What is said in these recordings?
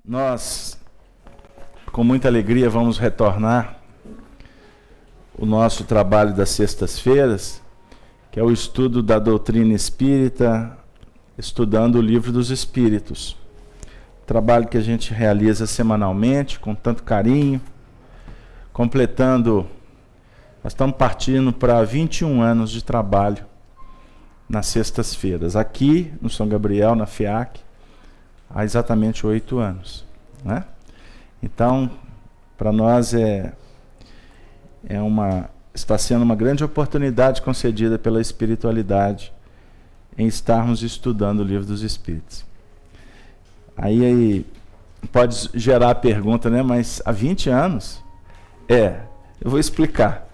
Nós, com muita alegria, vamos retornar o nosso trabalho das sextas-feiras, que é o estudo da doutrina espírita, estudando o Livro dos Espíritos. Trabalho que a gente realiza semanalmente, com tanto carinho, completando, nós estamos partindo para 21 anos de trabalho nas sextas-feiras, aqui no São Gabriel, na FEAC, há exatamente 8 anos, né? Então, para nós está sendo uma grande oportunidade concedida pela espiritualidade em estarmos estudando o Livro dos Espíritos. Aí pode gerar a pergunta, né? Mas há 20 anos? Eu vou explicar.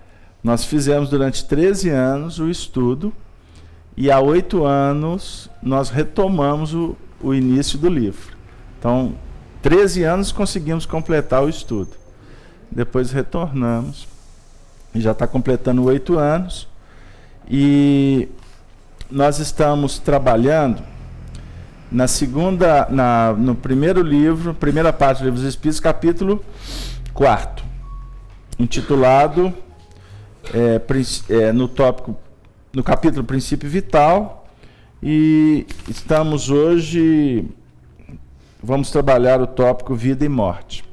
Nós fizemos durante 13 anos o estudo e há 8 anos nós retomamos o início do livro. Então, 13 anos conseguimos completar o estudo. Depois retornamos. E já está completando 8 anos. E nós estamos trabalhando no primeiro livro, primeira parte do Livro dos Espíritos, capítulo 4, intitulado no capítulo Princípio Vital. E estamos hoje, vamos trabalhar o tópico Vida e Morte.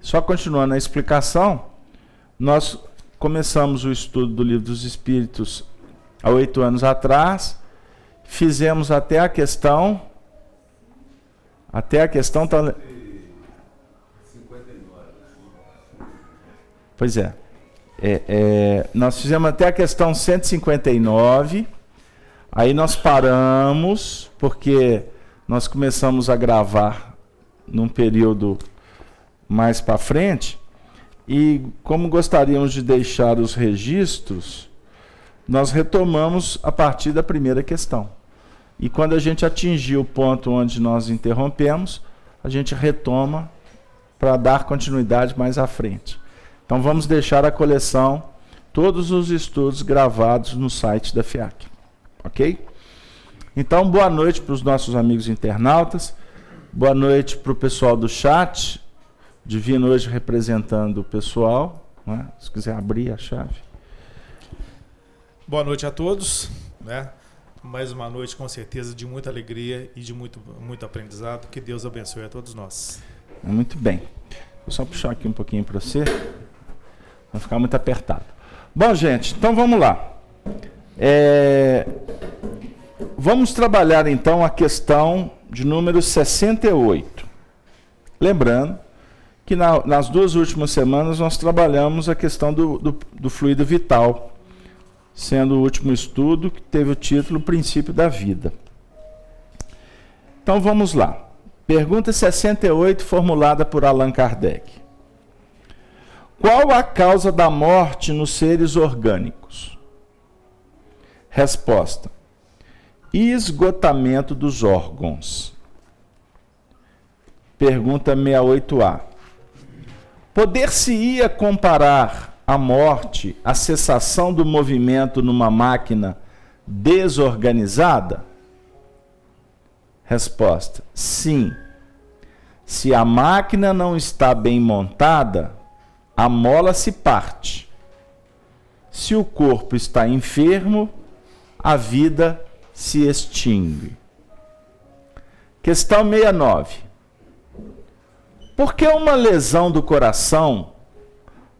Só continuando a explicação, nós começamos o estudo do Livro dos Espíritos há 8 anos atrás, fizemos até a questão tá, 59. Pois nós fizemos até a questão 159. Aí nós paramos, porque nós começamos a gravar num período mais para frente, e como gostaríamos de deixar os registros, nós retomamos a partir da primeira questão. E quando a gente atingir o ponto onde nós interrompemos, a gente retoma para dar continuidade mais à frente. Então vamos deixar a coleção, todos os estudos gravados no site da FEAC. Ok? Então, boa noite para os nossos amigos internautas, boa noite para o pessoal do chat, Divino hoje representando o pessoal, né? Se quiser abrir a chave. Boa noite a todos, né? Mais uma noite com certeza de muita alegria e de muito aprendizado, que Deus abençoe a todos nós. Muito bem, vou só puxar aqui um pouquinho para você, vai ficar muito apertado. Bom, gente, então vamos lá. Vamos trabalhar então a questão de número 68. Lembrando que nas 2 últimas semanas nós trabalhamos a questão do fluido vital, sendo o último estudo que teve o título Princípio da Vida. Então vamos lá. Pergunta 68, formulada por Allan Kardec. Qual a causa da morte nos seres orgânicos? Resposta: esgotamento dos órgãos. Pergunta 68A. Poder-se-ia comparar a morte à cessação do movimento numa máquina desorganizada? Resposta: sim. Se a máquina não está bem montada, a mola se parte. Se o corpo está enfermo, a vida se extingue. Questão 69. Por que uma lesão do coração,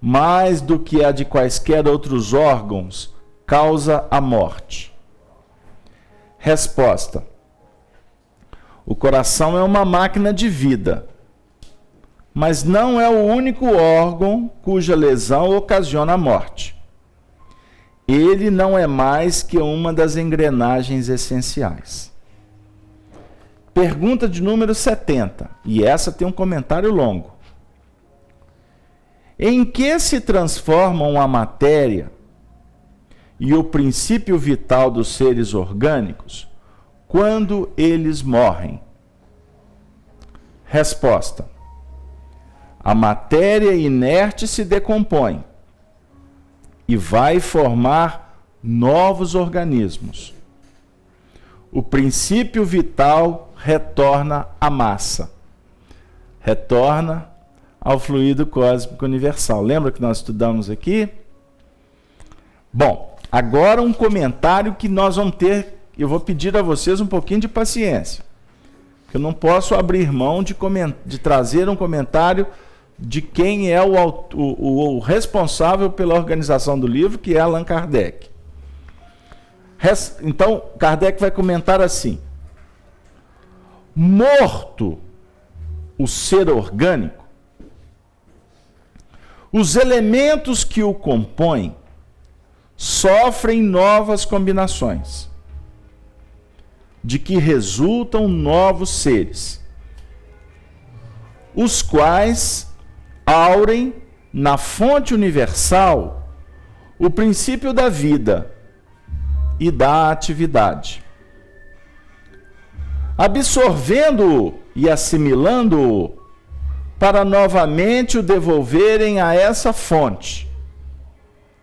mais do que a de quaisquer outros órgãos, causa a morte? Resposta: o coração é uma máquina de vida, mas não é o único órgão cuja lesão ocasiona a morte. Ele não é mais que uma das engrenagens essenciais. Pergunta de número 70, e essa tem um comentário longo. Em que se transformam a matéria e o princípio vital dos seres orgânicos quando eles morrem? Resposta: a matéria inerte se decompõe e vai formar novos organismos. O princípio vital retorna à massa. retorna ao fluido cósmico universal. Lembra que nós estudamos aqui? Bom, agora um comentário que nós vamos ter, eu vou pedir a vocês um pouquinho de paciência. Eu não posso abrir mão de trazer um comentário de quem é o responsável pela organização do livro, que é Allan Kardec. Então, Kardec vai comentar assim: morto o ser orgânico, os elementos que o compõem sofrem novas combinações, de que resultam novos seres, os quais aurem na fonte universal o princípio da vida e da atividade, absorvendo-o e assimilando-o para novamente o devolverem a essa fonte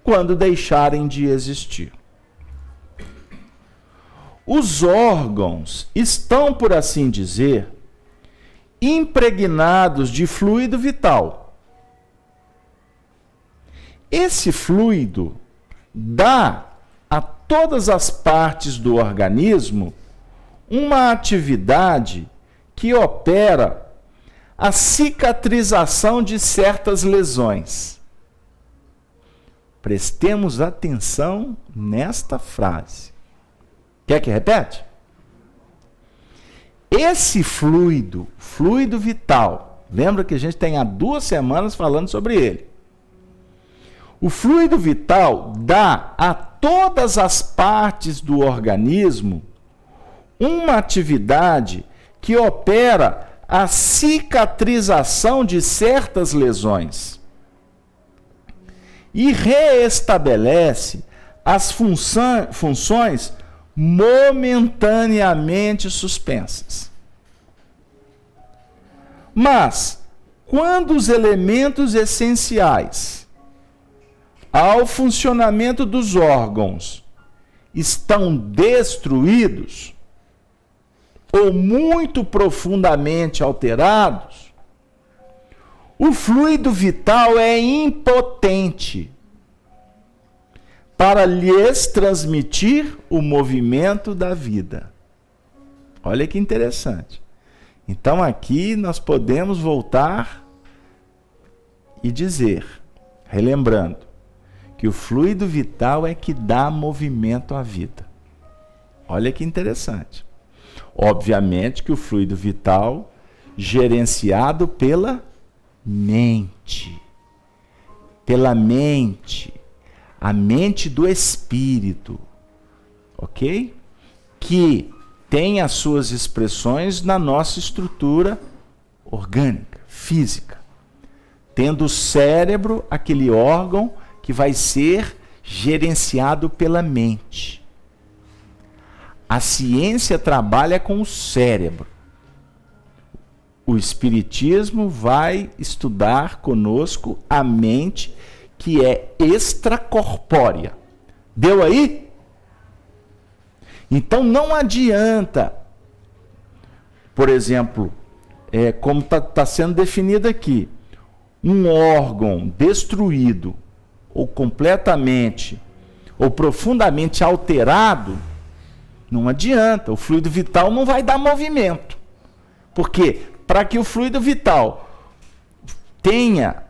quando deixarem de existir. Os órgãos estão, por assim dizer, impregnados de fluido vital. Esse fluido dá a todas as partes do organismo uma atividade que opera a cicatrização de certas lesões. Prestemos atenção nesta frase. Quer que repete? Esse fluido vital, lembra que a gente tem há 2 semanas falando sobre ele. O fluido vital dá a todas as partes do organismo uma atividade que opera a cicatrização de certas lesões e reestabelece as funções momentaneamente suspensas. Mas, quando os elementos essenciais ao funcionamento dos órgãos estão destruídos ou muito profundamente alterados, o fluido vital é impotente para lhes transmitir o movimento da vida. Olha que interessante. Então aqui nós podemos voltar e dizer, relembrando, que o fluido vital é que dá movimento à vida. Olha que interessante. Obviamente que o fluido vital gerenciado pela mente. Pela mente. A mente do espírito. Ok? Que tem as suas expressões na nossa estrutura orgânica, física. Tendo o cérebro, aquele órgão que vai ser gerenciado pela mente. A ciência trabalha com o cérebro. O espiritismo vai estudar conosco a mente, que é extracorpórea. Deu aí? Então não adianta, por exemplo, como está sendo definido aqui, um órgão destruído ou completamente ou profundamente alterado, não adianta, o fluido vital não vai dar movimento. Porque para que o fluido vital tenha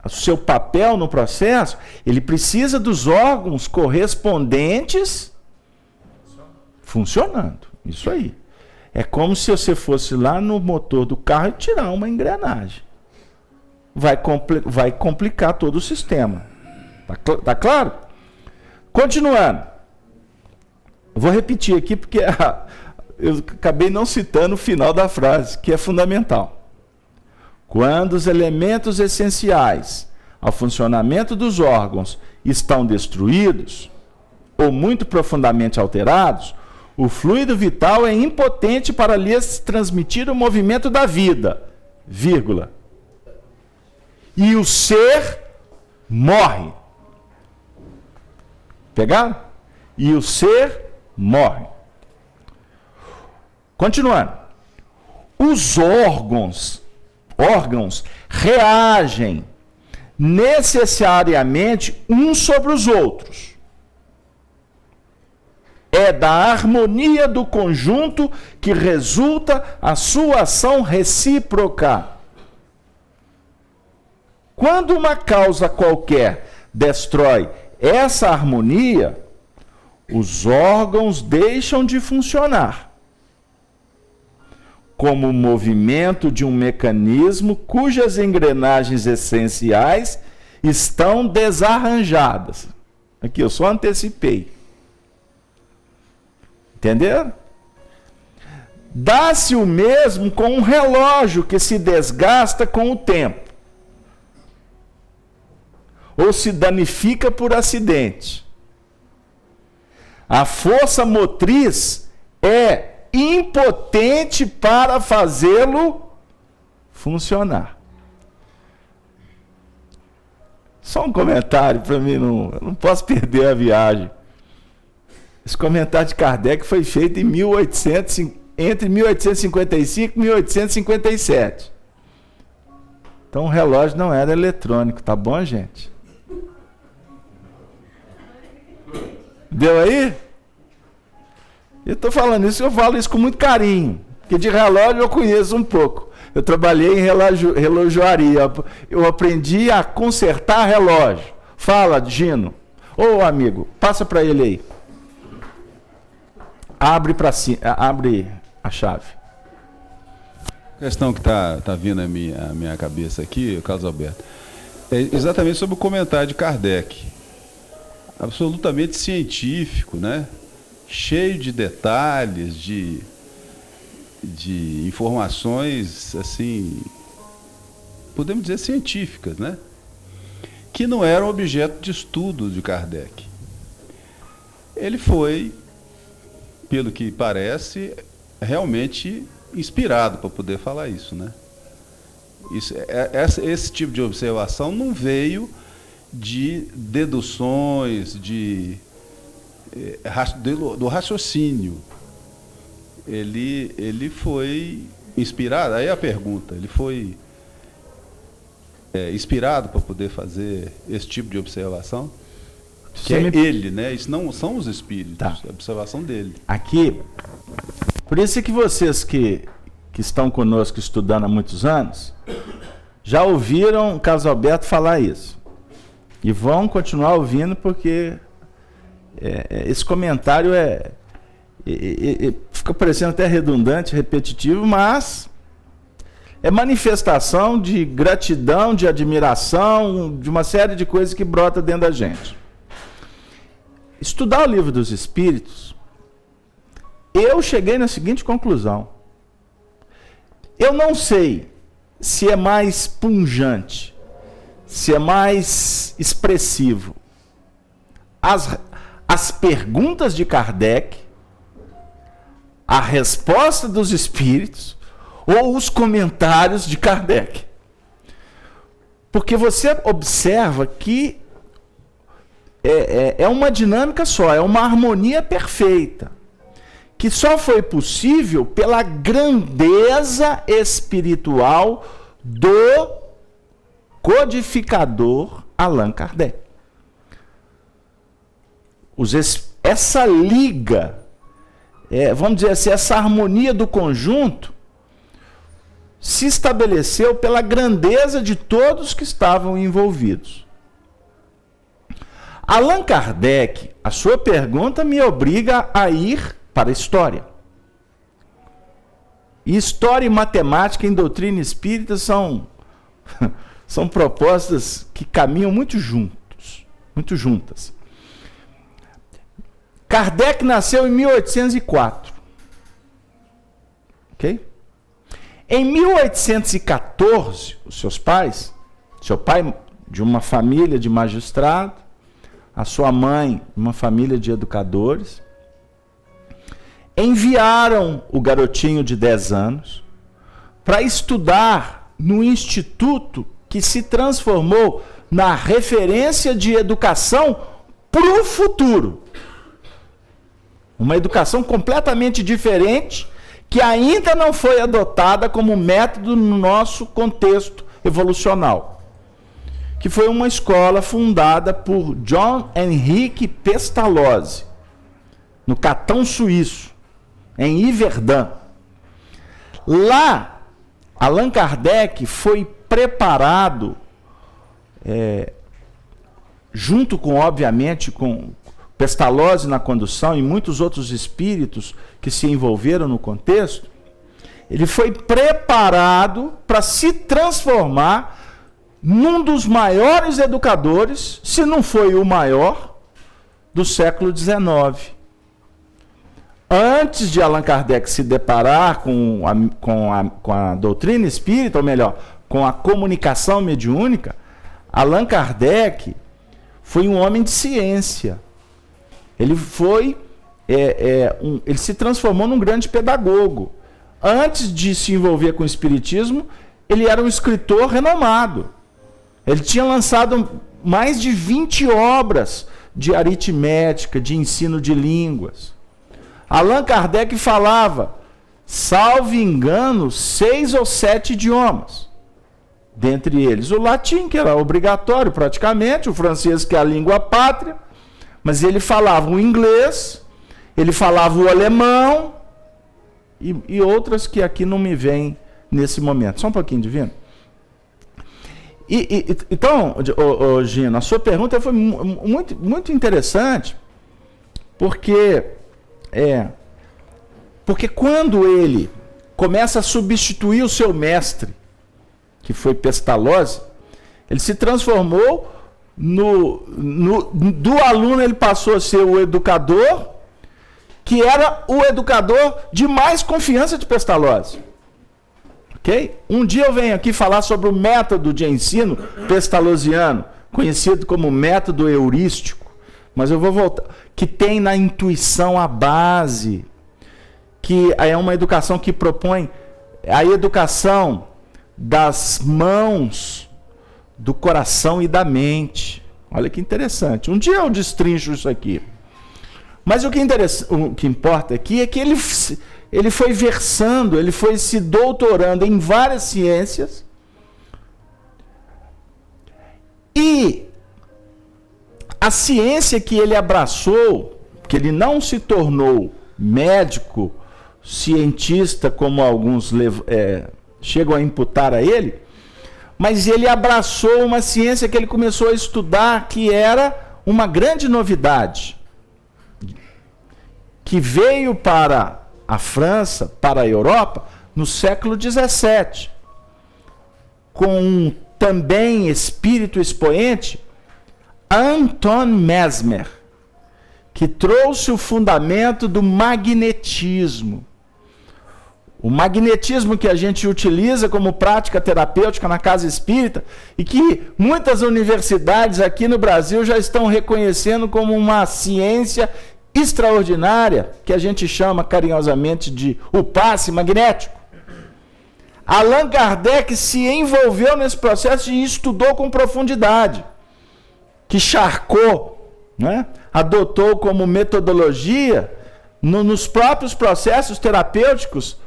o seu papel no processo, ele precisa dos órgãos correspondentes funcionando. Isso aí. É como se você fosse lá no motor do carro e tirar uma engrenagem. Vai complicar todo o sistema. Tá claro? Continuando. Vou repetir aqui porque eu acabei não citando o final da frase, que é fundamental. Quando os elementos essenciais ao funcionamento dos órgãos estão destruídos ou muito profundamente alterados, o fluido vital é impotente para lhes transmitir o movimento da vida, vírgula. E o ser morre. Pegaram? E o ser morre. Continuando. O os órgãos reagem necessariamente uns sobre os outros. É da harmonia do conjunto que resulta a sua ação recíproca. Quando uma causa qualquer destrói essa harmonia, os órgãos deixam de funcionar, como o movimento de um mecanismo cujas engrenagens essenciais estão desarranjadas. Aqui eu só antecipei. Entenderam? Dá-se o mesmo com um relógio que se desgasta com o tempo, ou se danifica por acidente. A força motriz é impotente para fazê-lo funcionar. Só um comentário para mim, eu não posso perder a viagem. Esse comentário de Kardec foi feito entre 1855 e 1857. Então o relógio não era eletrônico, tá bom, gente? Deu aí? Eu estou falando isso, eu falo isso com muito carinho, porque de relógio eu conheço um pouco. Eu trabalhei em relojoaria, eu aprendi a consertar relógio. Fala, Gino. Ô, amigo, passa para ele aí. Abre a chave. A questão que tá vindo à minha cabeça aqui, Carlos Alberto, é exatamente sobre o comentário de Kardec. Absolutamente científico, né? Cheio de detalhes, de informações, assim, podemos dizer científicas, né? Que não eram objeto de estudo de Kardec. Ele foi, pelo que parece, realmente inspirado para poder falar isso, né? Esse tipo de observação não veio de deduções, do raciocínio. Ele foi inspirado, aí a pergunta, ele foi inspirado para poder fazer esse tipo de observação? Que é ele, né? Isso não são os espíritos, tá. É a observação dele. Aqui, por isso é que vocês que estão conosco estudando há muitos anos, já ouviram o Carlos Alberto falar isso. E vão continuar ouvindo, porque esse comentário fica parecendo até redundante, repetitivo, mas é manifestação de gratidão, de admiração, de uma série de coisas que brota dentro da gente. Estudar o Livro dos Espíritos, eu cheguei na seguinte conclusão. Eu não sei se é mais pungente, se é mais expressivo as perguntas de Kardec, a resposta dos espíritos ou os comentários de Kardec. Porque você observa que é uma dinâmica só, é uma harmonia perfeita, que só foi possível pela grandeza espiritual do codificador Allan Kardec. Essa liga, vamos dizer assim, essa harmonia do conjunto se estabeleceu pela grandeza de todos que estavam envolvidos. Allan Kardec, a sua pergunta me obriga a ir para a história. E história e matemática em doutrina espírita são propostas que caminham muito juntas. Kardec nasceu em 1804. Ok? Em 1814, seu pai de uma família de magistrado, a sua mãe de uma família de educadores, enviaram o garotinho de 10 anos para estudar no instituto que se transformou na referência de educação para o futuro. Uma educação completamente diferente que ainda não foi adotada como método no nosso contexto evolucional, que foi uma escola fundada por John Henrique Pestalozzi, no Catão Suíço, em Yverdon. Lá, Allan Kardec foi preparado, junto com, obviamente, com Pestalozzi na condução e muitos outros espíritos que se envolveram no contexto, ele foi preparado para se transformar num dos maiores educadores, se não foi o maior, do século XIX. Antes de Allan Kardec se deparar com a doutrina espírita, ou melhor, com a comunicação mediúnica, Allan Kardec foi um homem de ciência. Ele ele se transformou num grande pedagogo. Antes de se envolver com o espiritismo, ele era um escritor renomado. Ele tinha lançado mais de 20 obras de aritmética, de ensino de línguas. Allan Kardec falava, salvo engano, 6 ou 7 idiomas. Dentre eles o latim, que era obrigatório praticamente, o francês, que é a língua pátria, mas ele falava o inglês, ele falava o alemão e outras que aqui não me vêm nesse momento. Só um pouquinho, divino. Então, Gino, a sua pergunta foi muito interessante, porque quando ele começa a substituir o seu mestre, que foi Pestalozzi, ele se transformou do aluno, ele passou a ser o educador, que era o educador de mais confiança de Pestalozzi. Okay? Um dia eu venho aqui falar sobre o método de ensino pestalozziano, conhecido como método heurístico, mas eu vou voltar, que tem na intuição a base, que é uma educação que propõe a educação das mãos, do coração e da mente. Olha que interessante. Um dia eu destrincho isso aqui. Mas o que importa aqui é que ele foi versando, ele foi se doutorando em várias ciências, e a ciência que ele abraçou, que ele não se tornou médico, cientista, como alguns chegam a imputar a ele, mas ele abraçou uma ciência que ele começou a estudar, que era uma grande novidade, que veio para a França, para a Europa, no século XVII, com um também espírito expoente, Anton Mesmer, que trouxe o fundamento do magnetismo. O magnetismo que a gente utiliza como prática terapêutica na casa espírita e que muitas universidades aqui no Brasil já estão reconhecendo como uma ciência extraordinária, que a gente chama carinhosamente de o passe magnético. Allan Kardec se envolveu nesse processo e estudou com profundidade, que Charcot, né, adotou como metodologia nos próprios processos terapêuticos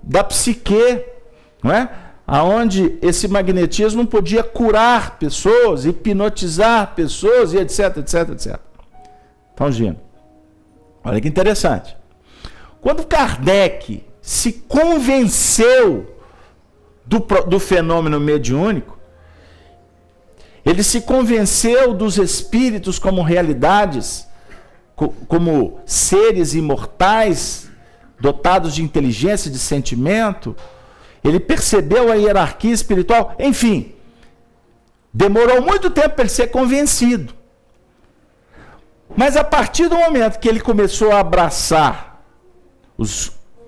da psique, não é? Aonde esse magnetismo podia curar pessoas, hipnotizar pessoas e etc, etc, etc. Então, Gino, olha que interessante. Quando Kardec se convenceu do fenômeno mediúnico, ele se convenceu dos espíritos como realidades, como seres imortais, dotados de inteligência, de sentimento. Ele percebeu a hierarquia espiritual. Enfim, demorou muito tempo para ele ser convencido. Mas a partir do momento que ele começou a abraçar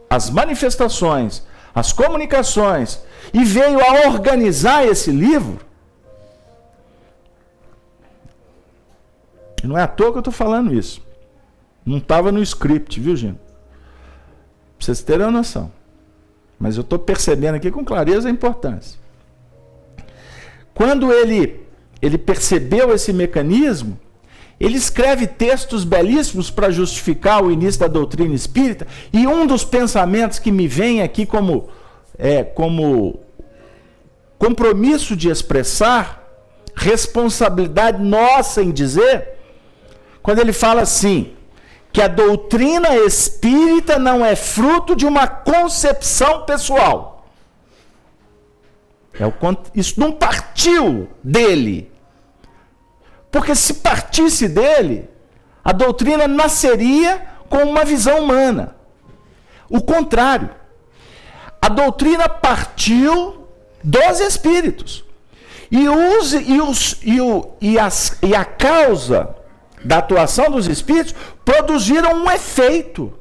as manifestações, as comunicações, e veio a organizar esse livro, e não é à toa que eu estou falando isso. Não estava no script, viu, gente? Pra vocês terem uma noção. Mas eu estou percebendo aqui com clareza a importância. Quando ele percebeu esse mecanismo, Ele escreve textos belíssimos para justificar o início da doutrina espírita, e um dos pensamentos que me vem aqui como compromisso de expressar responsabilidade nossa em dizer, quando ele fala assim, que a doutrina espírita não é fruto de uma concepção pessoal. Isso não partiu dele. Porque se partisse dele, a doutrina nasceria com uma visão humana. O contrário. A doutrina partiu dos espíritos. E a causa da atuação dos espíritos produziram um efeito.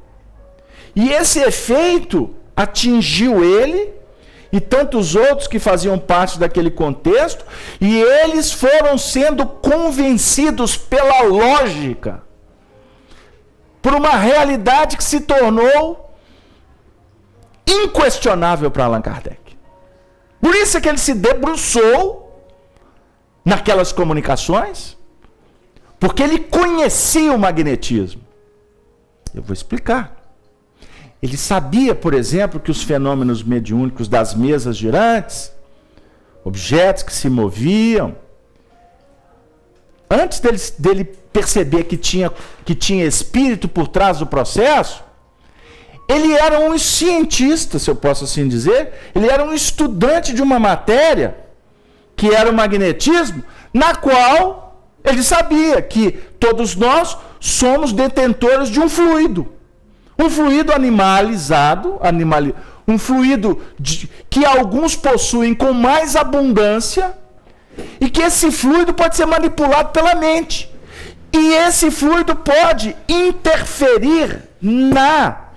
E esse efeito atingiu ele e tantos outros que faziam parte daquele contexto, e eles foram sendo convencidos pela lógica, por uma realidade que se tornou inquestionável para Allan Kardec. Por isso é que ele se debruçou naquelas comunicações, porque ele conhecia o magnetismo. Eu vou explicar. Ele sabia, por exemplo, que os fenômenos mediúnicos das mesas girantes, objetos que se moviam, antes dele perceber que tinha espírito por trás do processo, ele era um cientista, se eu posso assim dizer, ele era um estudante de uma matéria, que era o magnetismo, na qual ele sabia que todos nós somos detentores de um fluido. Um fluido animalizado, um fluido que alguns possuem com mais abundância, e que esse fluido pode ser manipulado pela mente. E esse fluido pode interferir na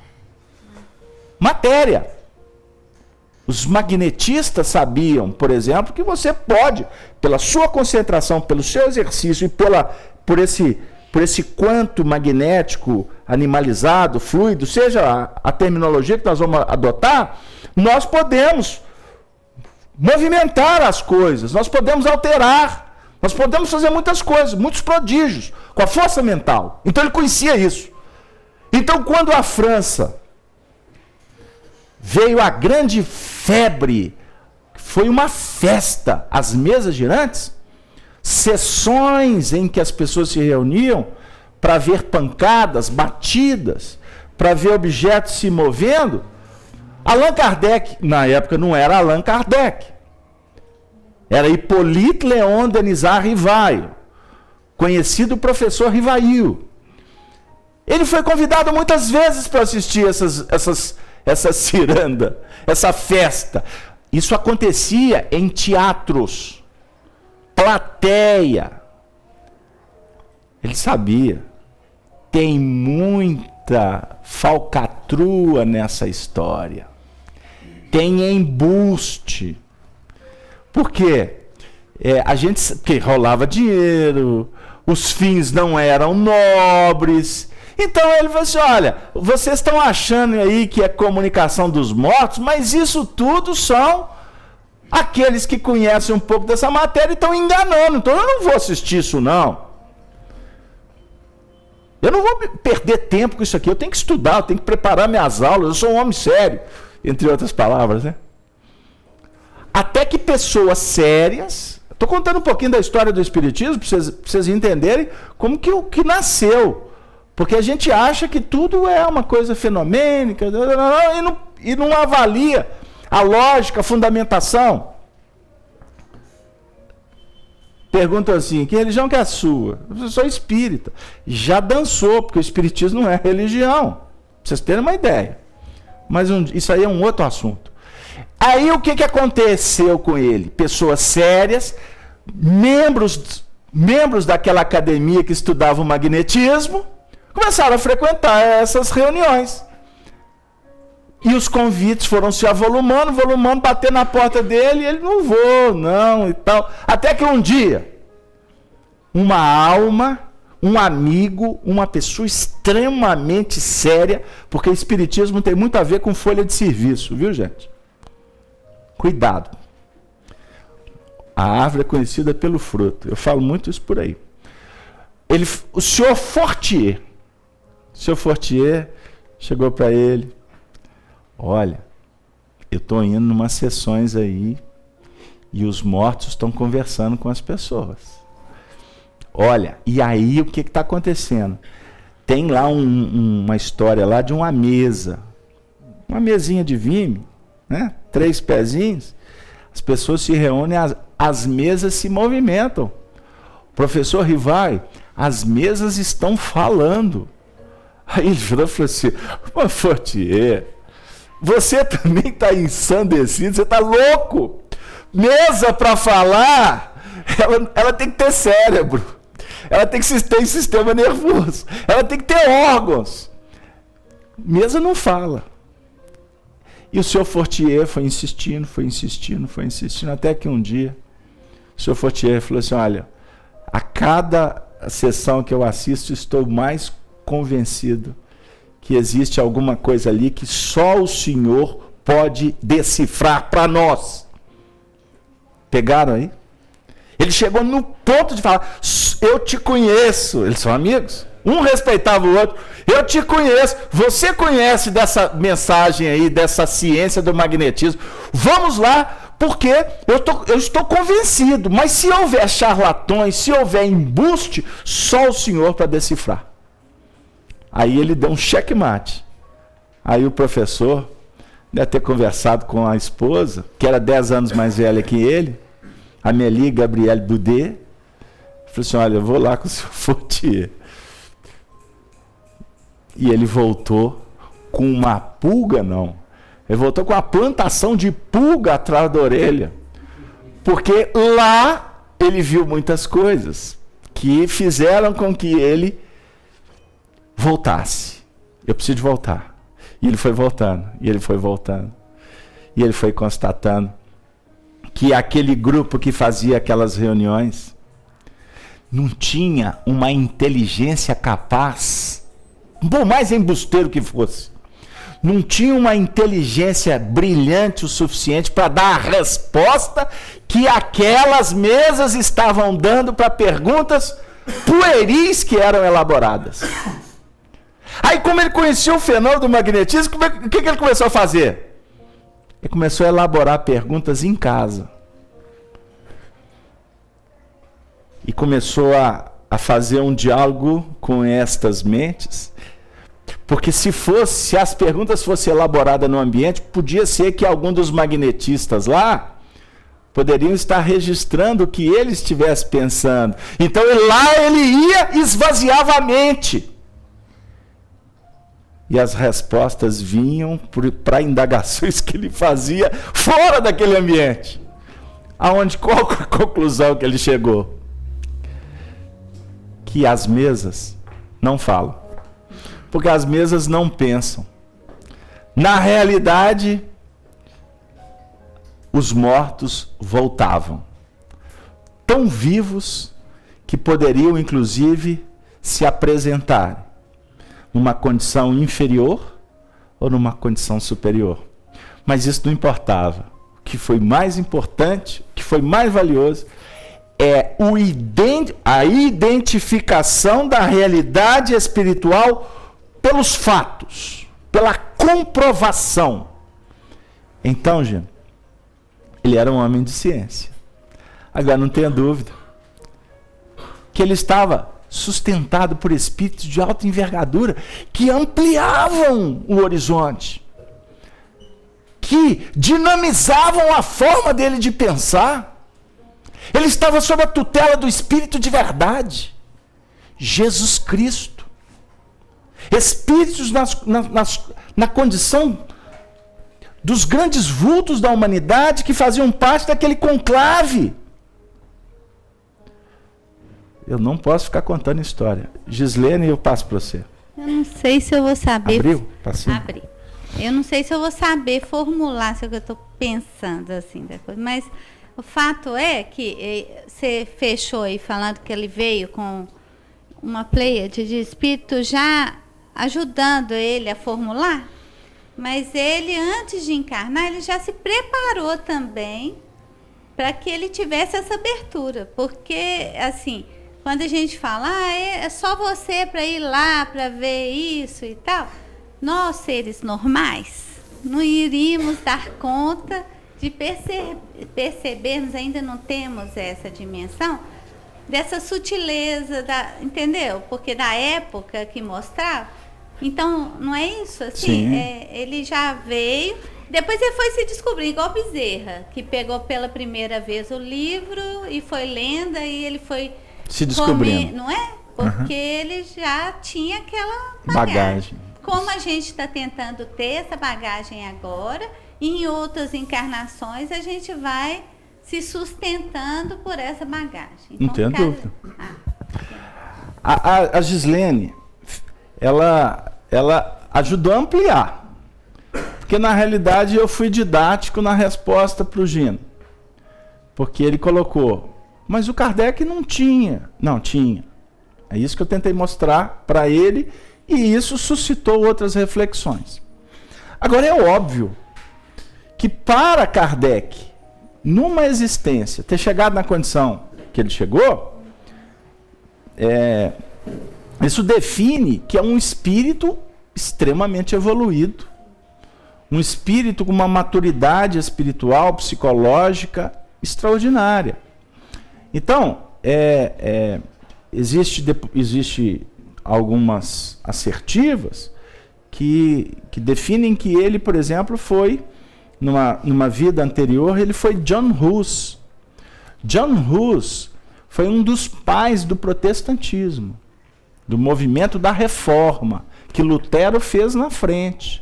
matéria. Os magnetistas sabiam, por exemplo, que você pode, pela sua concentração, pelo seu exercício e por esse quanto magnético animalizado, fluido, seja a terminologia que nós vamos adotar, nós podemos movimentar as coisas, nós podemos alterar, nós podemos fazer muitas coisas, muitos prodígios, com a força mental. Então ele conhecia isso. Então quando a França veio a grande febre, foi uma festa, as mesas girantes, sessões em que as pessoas se reuniam para ver pancadas, batidas, para ver objetos se movendo. Allan Kardec, na época não era Allan Kardec, era Hippolyte Léon Denisard Rivail, conhecido professor Rivail. Ele foi convidado muitas vezes para assistir essa ciranda, essa festa. Isso acontecia em teatros, plateia. Ele sabia. Tem muita falcatrua nessa história. Tem embuste. Por quê? Porque rolava dinheiro, os fins não eram nobres. Então ele falou assim, olha, vocês estão achando aí que é comunicação dos mortos, mas isso tudo são aqueles que conhecem um pouco dessa matéria e estão enganando. Então eu não vou assistir isso não. Eu não vou perder tempo com isso aqui, eu tenho que estudar, eu tenho que preparar minhas aulas, eu sou um homem sério, entre outras palavras, né? Até que pessoas sérias, estou contando um pouquinho da história do Espiritismo, para vocês entenderem como que nasceu. Porque a gente acha que tudo é uma coisa fenomênica e não avalia a lógica, a fundamentação. Pergunta assim, que religião que é a sua? Eu sou espírita. Já dançou, porque o espiritismo não é religião. Pra vocês terem uma ideia. Mas isso aí é um outro assunto. Aí o que aconteceu com ele? Pessoas sérias, membros daquela academia que estudava o magnetismo, começaram a frequentar essas reuniões. E os convites foram se avolumando, bater na porta dele, e ele não vou, não, e tal. Até que um dia, uma alma, um amigo, uma pessoa extremamente séria, porque espiritismo tem muito a ver com folha de serviço, viu, gente? Cuidado. A árvore é conhecida pelo fruto. Eu falo muito isso por aí. o senhor Fortier chegou para ele: olha, eu estou indo em umas sessões aí e os mortos estão conversando com as pessoas. Olha, e aí o que está acontecendo? Tem lá uma história lá de uma mesa, uma mesinha de vime, né? 3 pezinhos, as pessoas se reúnem, as mesas se movimentam. Professor Rivai, as mesas estão falando. Aí ele virou e falou assim: mas Fortier, você também está ensandecido, você está louco. Mesa para falar, ela tem que ter cérebro, ela tem que ter sistema nervoso, ela tem que ter órgãos. Mesa não fala. E o senhor Fortier foi insistindo, até que um dia o senhor Fortier falou assim: olha, a cada sessão que eu assisto, estou mais convencido que existe alguma coisa ali que só o senhor pode decifrar para nós. Pegaram aí? Ele chegou no ponto de falar: eu te conheço. Eles são amigos. Um respeitava o outro. Eu te conheço. Você conhece dessa mensagem aí, dessa ciência do magnetismo. Vamos lá, porque eu estou convencido. Mas se houver charlatões, se houver embuste, só o senhor para decifrar. Aí ele deu um checkmate. Aí o professor deve ter conversado com a esposa, que era 10 anos mais velha que ele, Amélie Gabrielle Boudet. Falou assim: olha, eu vou lá com o senhor Fortier. E ele voltou com uma pulga, não. Ele voltou com uma plantação de pulga atrás da orelha. Porque lá ele viu muitas coisas que fizeram com que ele voltasse. Eu preciso de voltar. E ele foi voltando, e ele foi voltando. E ele foi constatando que aquele grupo que fazia aquelas reuniões não tinha uma inteligência capaz, por mais embusteiro que fosse, não tinha uma inteligência brilhante o suficiente para dar a resposta que aquelas mesas estavam dando para perguntas pueris que eram elaboradas. Aí, como ele conhecia o fenômeno do magnetismo, o que ele começou a fazer? Ele começou a elaborar perguntas em casa. E começou a fazer um diálogo com estas mentes. Porque se as perguntas fossem elaboradas no ambiente, podia ser que algum dos magnetistas lá poderiam estar registrando o que ele estivesse pensando. Então lá ele ia e esvaziava a mente. E as respostas vinham para indagações que ele fazia fora daquele ambiente. Qual a conclusão que ele chegou? Que as mesas não falam. Porque as mesas não pensam. Na realidade, os mortos voltavam. Tão vivos que poderiam, inclusive, se apresentar numa condição inferior ou numa condição superior. Mas isso não importava. O que foi mais importante, o que foi mais valioso, é a identificação da realidade espiritual pelos fatos, pela comprovação. Então, gente, ele era um homem de ciência. Agora, não tenha dúvida que ele estava sustentado por espíritos de alta envergadura que ampliavam o horizonte, que dinamizavam a forma dele de pensar. Ele estava sob a tutela do Espírito de verdade, Jesus Cristo. Espíritos na condição dos grandes vultos da humanidade que faziam parte daquele conclave. Eu não posso ficar contando história. Gislene, eu passo para você. Eu não sei se eu vou saber... Abriu? Passinho? Abri. Eu não sei se eu vou saber formular se eu estou pensando assim da coisa, mas o fato é que você fechou aí falando que ele veio com uma pleiade de espíritos já ajudando ele a formular, mas ele, antes de encarnar, ele já se preparou também para que ele tivesse essa abertura, porque, assim, quando a gente fala, é só você para ir lá para ver isso e tal, nós, seres normais, não iríamos dar conta de percebermos, ainda não temos essa dimensão, dessa sutileza, entendeu? Porque da época que mostrava, então não é isso, assim, ele já veio, depois ele foi se descobrir, igual Bezerra, que pegou pela primeira vez o livro e foi lendo, e ele foi se descobrindo, não é? Porque ele já tinha aquela bagagem. Como a gente está tentando ter essa bagagem agora, e em outras encarnações a gente vai se sustentando por essa bagagem. Então, não tem dúvida. A Gislene, ela ajudou a ampliar. Porque, na realidade, eu fui didático na resposta para o Gino. Porque ele colocou, mas o Kardec não tinha. Não, tinha. É isso que eu tentei mostrar para ele, e isso suscitou outras reflexões. Agora, é óbvio que para Kardec, numa existência, ter chegado na condição que ele chegou, isso define que é um espírito extremamente evoluído, um espírito com uma maturidade espiritual, psicológica extraordinária. Então, existe algumas assertivas que definem que ele, por exemplo, foi, numa vida anterior, ele foi John Hus. John Hus foi um dos pais do protestantismo, do movimento da reforma, que Lutero fez na frente.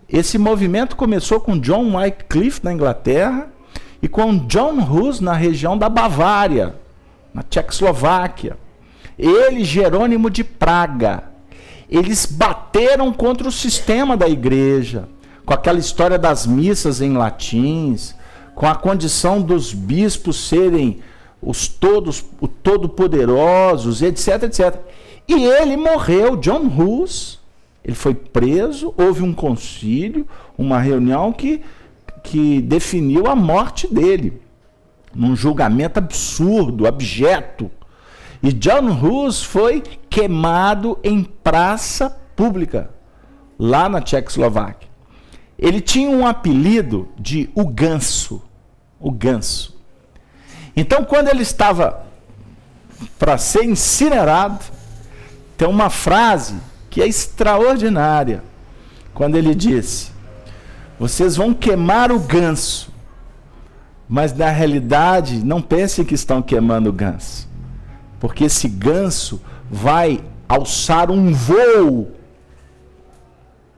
Esse movimento começou com John Wycliffe na Inglaterra e com John Hus na região da Bavária, na Tchecoslováquia. Ele, Jerônimo de Praga, eles bateram contra o sistema da igreja, com aquela história das missas em latins, com a condição dos bispos serem os todo-poderosos, etc, etc. E ele morreu, John Hus, ele foi preso, houve um concílio, uma reunião que definiu a morte dele, num julgamento absurdo, abjeto. E John Hus foi queimado em praça pública, lá na Tchecoslováquia. Ele tinha um apelido de o Ganso. O Ganso. Então, quando ele estava para ser incinerado, tem uma frase que é extraordinária. Quando ele disse, vocês vão queimar o ganso, mas na realidade não pensem que estão queimando o ganso, porque esse ganso vai alçar um voo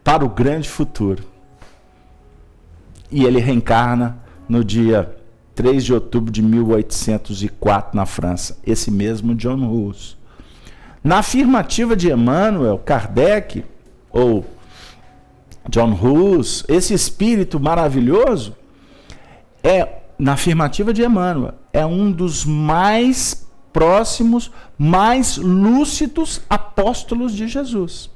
para o grande futuro. E ele reencarna no dia 3 de outubro de 1804 na França, esse mesmo John Hus. Na afirmativa de Emmanuel, Kardec, ou John Hus, esse espírito maravilhoso, na afirmativa de Emmanuel, é um dos mais próximos, mais lúcidos apóstolos de Jesus.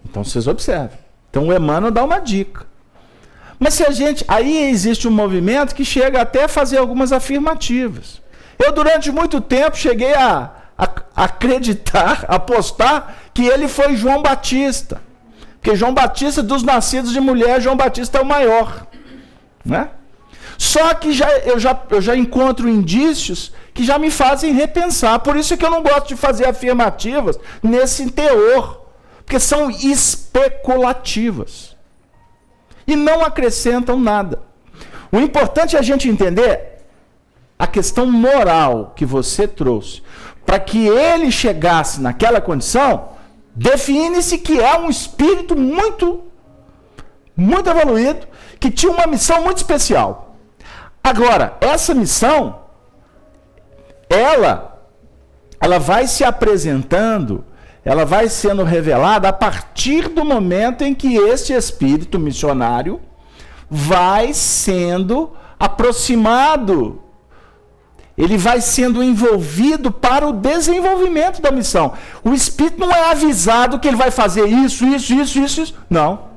Então vocês observem. Então o Emmanuel dá uma dica. Mas se a gente... Aí existe um movimento que chega até a fazer algumas afirmativas. Eu, durante muito tempo, cheguei a acreditar, apostar, que ele foi João Batista. Porque João Batista, dos nascidos de mulher, João Batista é o maior. Né? Só que eu já encontro indícios que já me fazem repensar. Por isso que eu não gosto de fazer afirmativas nesse teor. Porque são especulativas. E não acrescentam nada. O importante é a gente entender a questão moral que você trouxe. Para que ele chegasse naquela condição, define-se que é um espírito muito, muito evoluído, que tinha uma missão muito especial. Agora, essa missão, ela vai se apresentando, ela vai sendo revelada a partir do momento em que este espírito missionário vai sendo aproximado, ele vai sendo envolvido para o desenvolvimento da missão. O espírito não é avisado que ele vai fazer isso. Não.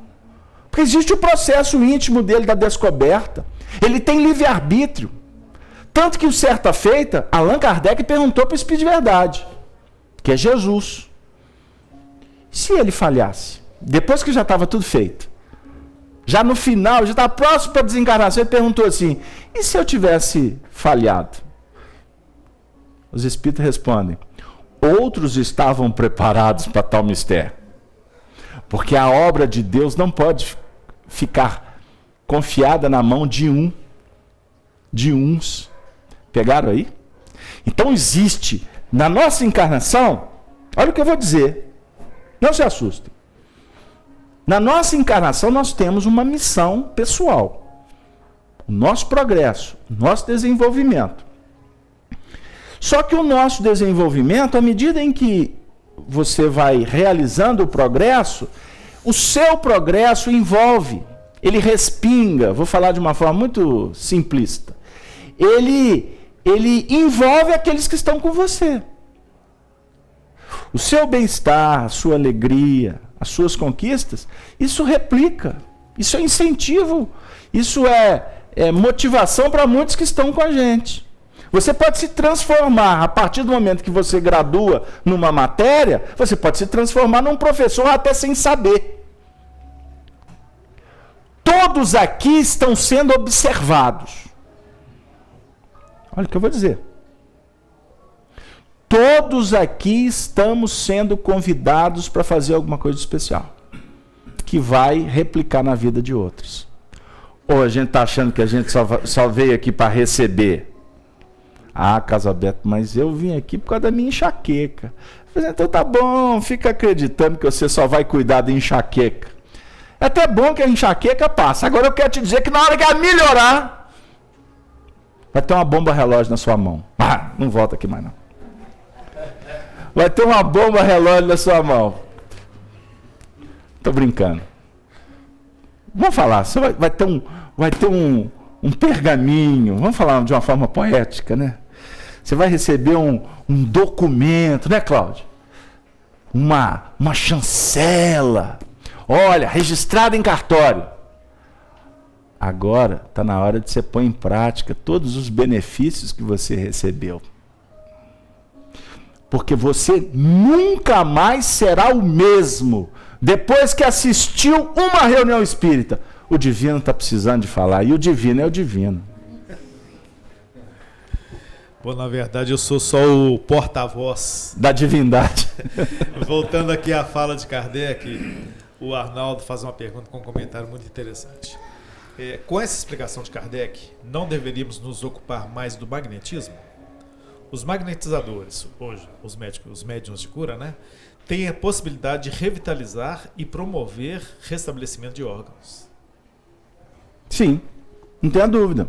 Porque existe o processo íntimo dele da descoberta. Ele tem livre-arbítrio. Tanto que, certa feita, Allan Kardec perguntou para o Espírito de Verdade, que é Jesus. Se ele falhasse, depois que já estava tudo feito, já no final, já estava próximo para a desencarnação, ele perguntou assim, e se eu tivesse falhado? Os Espíritos respondem, outros estavam preparados para tal mistério. Porque a obra de Deus não pode ficar confiada na mão de uns. Pegaram aí? Então existe, na nossa encarnação, olha o que eu vou dizer, não se assustem. Na nossa encarnação nós temos uma missão pessoal. O nosso progresso, o nosso desenvolvimento. Só que o nosso desenvolvimento, à medida em que você vai realizando o progresso, o seu progresso envolve, ele respinga, vou falar de uma forma muito simplista, ele envolve aqueles que estão com você. O seu bem-estar, a sua alegria, as suas conquistas, isso replica, isso é incentivo, isso é motivação para muitos que estão com a gente. Você pode se transformar, a partir do momento que você gradua numa matéria, você pode se transformar num professor até sem saber. Todos aqui estão sendo observados. Olha o que eu vou dizer. Todos aqui estamos sendo convidados para fazer alguma coisa especial, que vai replicar na vida de outros. Ou a gente está achando que a gente só veio aqui para receber. Ah, Casalberto, mas eu vim aqui por causa da minha enxaqueca. Falei, então tá bom, fica acreditando que você só vai cuidar da enxaqueca. É até bom que a enxaqueca passa. Agora eu quero te dizer que na hora que ela melhorar, vai ter uma bomba relógio na sua mão. Ah, não volta aqui mais não. Vai ter uma bomba relógio na sua mão. Tô brincando. Vamos falar, você vai ter um pergaminho, vamos falar de uma forma poética, né? Você vai receber um documento, né, Cláudio? Uma chancela. Olha, registrado em cartório. Agora está na hora de você pôr em prática todos os benefícios que você recebeu. Porque você nunca mais será o mesmo depois que assistiu uma reunião espírita. O divino está precisando de falar, e o divino é o divino. Bom, na verdade eu sou só o porta-voz da divindade. Voltando aqui à fala de Kardec, o Arnaldo faz uma pergunta com um comentário muito interessante. Com essa explicação de Kardec, não deveríamos nos ocupar mais do magnetismo? Os magnetizadores, hoje, os médiuns de cura, né, têm a possibilidade de revitalizar e promover restabelecimento de órgãos. Sim, não tenha dúvida.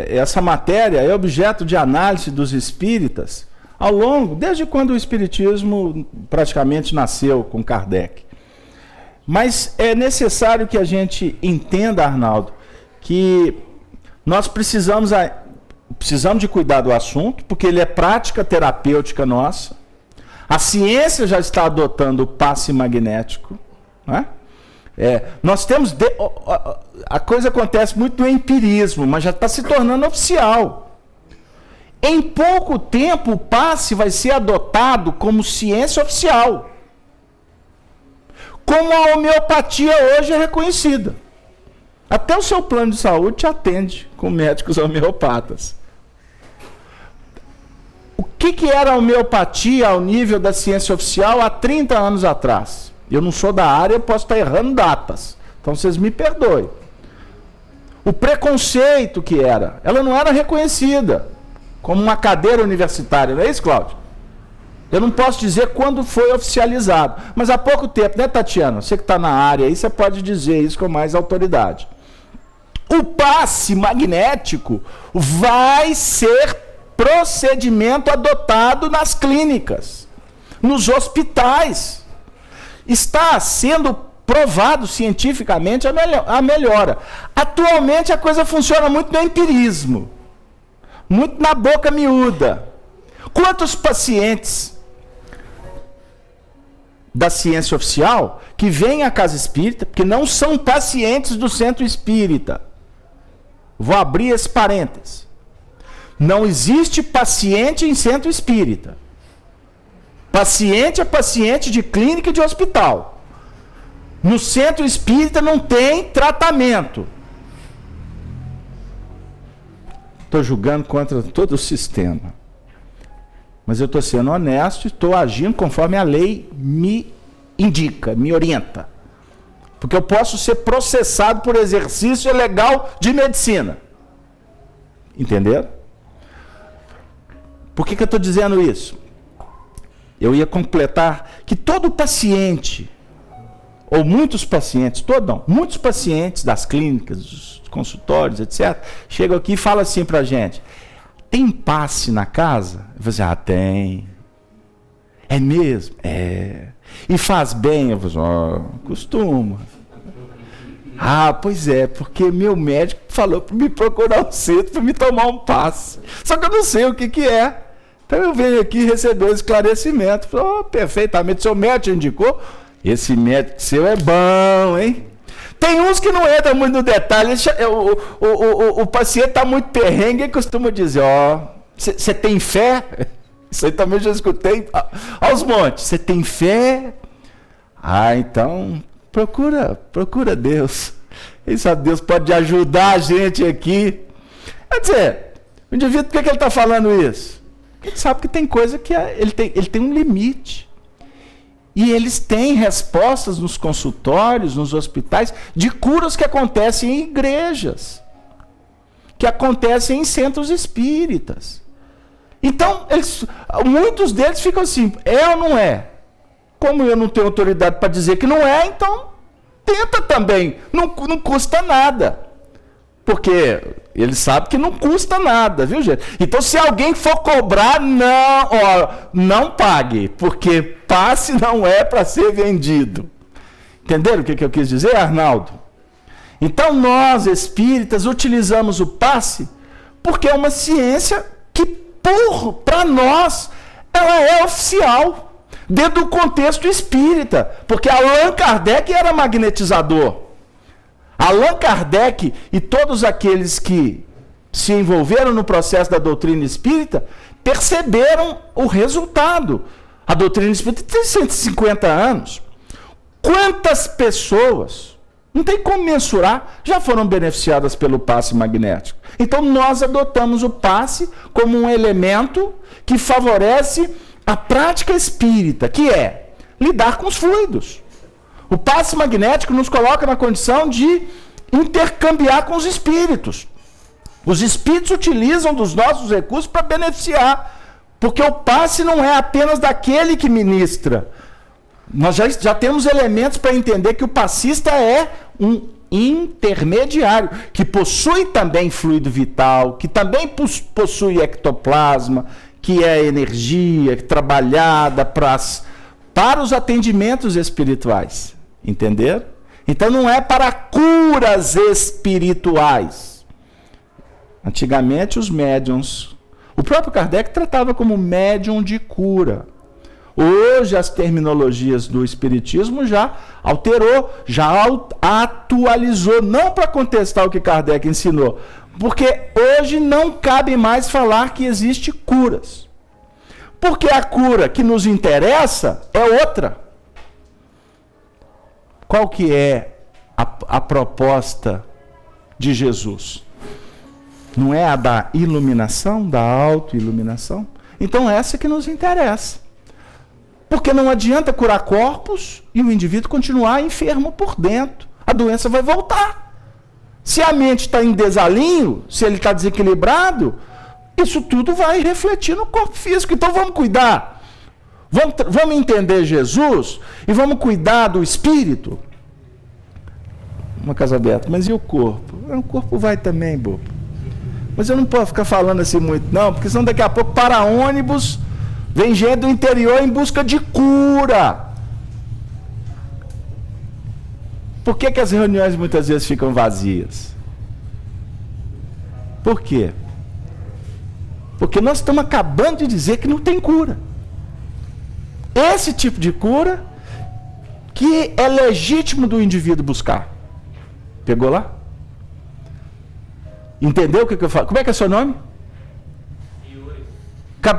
Essa matéria é objeto de análise dos espíritas ao longo, desde quando o espiritismo praticamente nasceu com Kardec. Mas é necessário que a gente entenda, Arnaldo, que nós precisamos de cuidar do assunto, porque ele é prática terapêutica nossa. A ciência já está adotando o passe magnético. Né? Nós temos... A coisa acontece muito no empirismo, mas já está se tornando oficial. Em pouco tempo, o passe vai ser adotado como ciência oficial. Como a homeopatia hoje é reconhecida. Até o seu plano de saúde te atende com médicos homeopatas. O que era a homeopatia ao nível da ciência oficial há 30 anos atrás? Eu não sou da área, eu posso estar errando datas. Então vocês me perdoem. O preconceito que era, ela não era reconhecida como uma cadeira universitária, não é isso, Cláudio? Eu não posso dizer quando foi oficializado, mas há pouco tempo, né, Tatiana? Você que está na área aí, você pode dizer isso com mais autoridade. O passe magnético vai ser procedimento adotado nas clínicas, nos hospitais. Está sendo provado cientificamente a melhora. Atualmente a coisa funciona muito no empirismo, muito na boca miúda. Quantos pacientes da ciência oficial que vêm à casa espírita, porque não são pacientes do centro espírita, Vou abrir esse parênteses. Não existe paciente em centro espírita. Paciente é paciente de clínica e de hospital. No centro espírita não tem tratamento. Estou julgando contra todo o sistema. Mas eu estou sendo honesto e estou agindo conforme a lei me indica, me orienta. Porque eu posso ser processado por exercício ilegal de medicina. Entenderam? Por que eu estou dizendo isso? Eu ia completar que todo paciente, ou muitos pacientes, muitos pacientes das clínicas, dos consultórios, etc., chegam aqui e falam assim para a gente: tem passe na casa? Eu vou dizer, tem. É mesmo? É. E faz bem? Eu vou dizer, costuma. Pois é, porque meu médico falou para me procurar um centro para me tomar um passe. Só que eu não sei o que é. Então eu venho aqui receber o esclarecimento. Perfeitamente, seu médico indicou. Esse médico seu é bom, hein? Tem uns que não entram muito no detalhe. O paciente está muito perrengue e costuma dizer, você tem fé? Isso aí também já escutei aos montes. Você tem fé? Então procura Deus. Quem sabe Deus pode ajudar a gente aqui. Quer dizer, o indivíduo, por que ele está falando isso? Ele sabe que tem coisa que ele tem um limite. E eles têm respostas nos consultórios, nos hospitais, de curas que acontecem em igrejas, que acontecem em centros espíritas. Então, muitos deles ficam assim, é ou não é? Como eu não tenho autoridade para dizer que não é, então tenta também. Não custa nada. Porque ele sabe que não custa nada, viu, gente? Então, se alguém for cobrar, não pague, porque passe não é para ser vendido. Entenderam o que eu quis dizer, Arnaldo? Então, nós, espíritas, utilizamos o passe porque é uma ciência que, para nós, ela é oficial, dentro do contexto espírita, porque Allan Kardec era magnetizador. Allan Kardec e todos aqueles que se envolveram no processo da doutrina espírita perceberam o resultado. A doutrina espírita tem 150 anos. Quantas pessoas, não tem como mensurar, já foram beneficiadas pelo passe magnético? Então nós adotamos o passe como um elemento que favorece a prática espírita, que é lidar com os fluidos. O passe magnético nos coloca na condição de intercambiar com os espíritos. Os espíritos utilizam dos nossos recursos para beneficiar, porque o passe não é apenas daquele que ministra. Nós já temos elementos para entender que o passista é um intermediário, que possui também fluido vital, que também possui ectoplasma, que é energia trabalhada para os atendimentos espirituais. Entenderam? Então não é para curas espirituais. Antigamente os médiuns, o próprio Kardec tratava como médium de cura. Hoje as terminologias do espiritismo já alterou, já atualizou, não para contestar o que Kardec ensinou, porque hoje não cabe mais falar que existe curas. Porque a cura que nos interessa é outra. Qual que é a proposta de Jesus? Não é a da iluminação, da autoiluminação? Então essa que nos interessa. Porque não adianta curar corpos e o indivíduo continuar enfermo por dentro. A doença vai voltar. Se a mente está em desalinho, se ele está desequilibrado, isso tudo vai refletir no corpo físico. Então vamos cuidar. Vamos entender Jesus e vamos cuidar do espírito. Uma casa aberta, mas e o corpo? O corpo vai também, bobo. Mas eu não posso ficar falando assim muito, não, porque senão daqui a pouco para ônibus vem gente do interior em busca de cura. Por que as reuniões muitas vezes ficam vazias? Por quê? Porque nós estamos acabando de dizer que não tem cura. Esse tipo de cura que é legítimo do indivíduo buscar. Pegou lá? Entendeu o que eu falo? Como é que é seu nome? Yuri.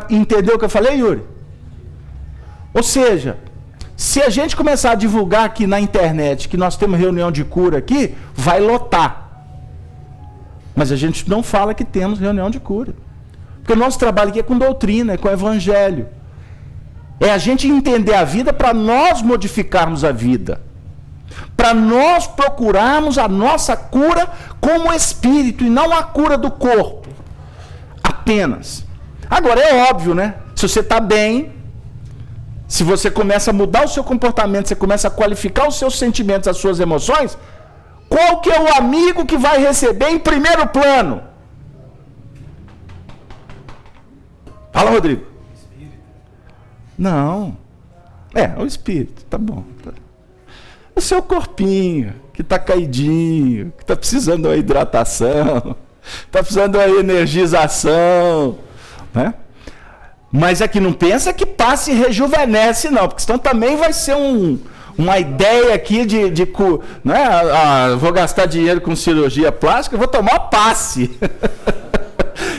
Entendeu o que eu falei, Yuri? Ou seja, se a gente começar a divulgar aqui na internet que nós temos reunião de cura aqui, vai lotar. Mas a gente não fala que temos reunião de cura. Porque o nosso trabalho aqui é com doutrina, é com evangelho. É a gente entender a vida para nós modificarmos a vida. Para nós procurarmos a nossa cura como espírito e não a cura do corpo. Apenas. Agora é óbvio, né? Se você está bem, se você começa a mudar o seu comportamento, você começa a qualificar os seus sentimentos, as suas emoções, qual que é o amigo que vai receber em primeiro plano? Fala, Rodrigo. Não. É o espírito, tá bom. O seu corpinho, que está caidinho, que está precisando de uma hidratação, está precisando de uma energização, né? Mas aqui não pensa que passa e rejuvenesce, não, porque senão também vai ser uma ideia aqui né? Vou gastar dinheiro com cirurgia plástica, vou tomar passe.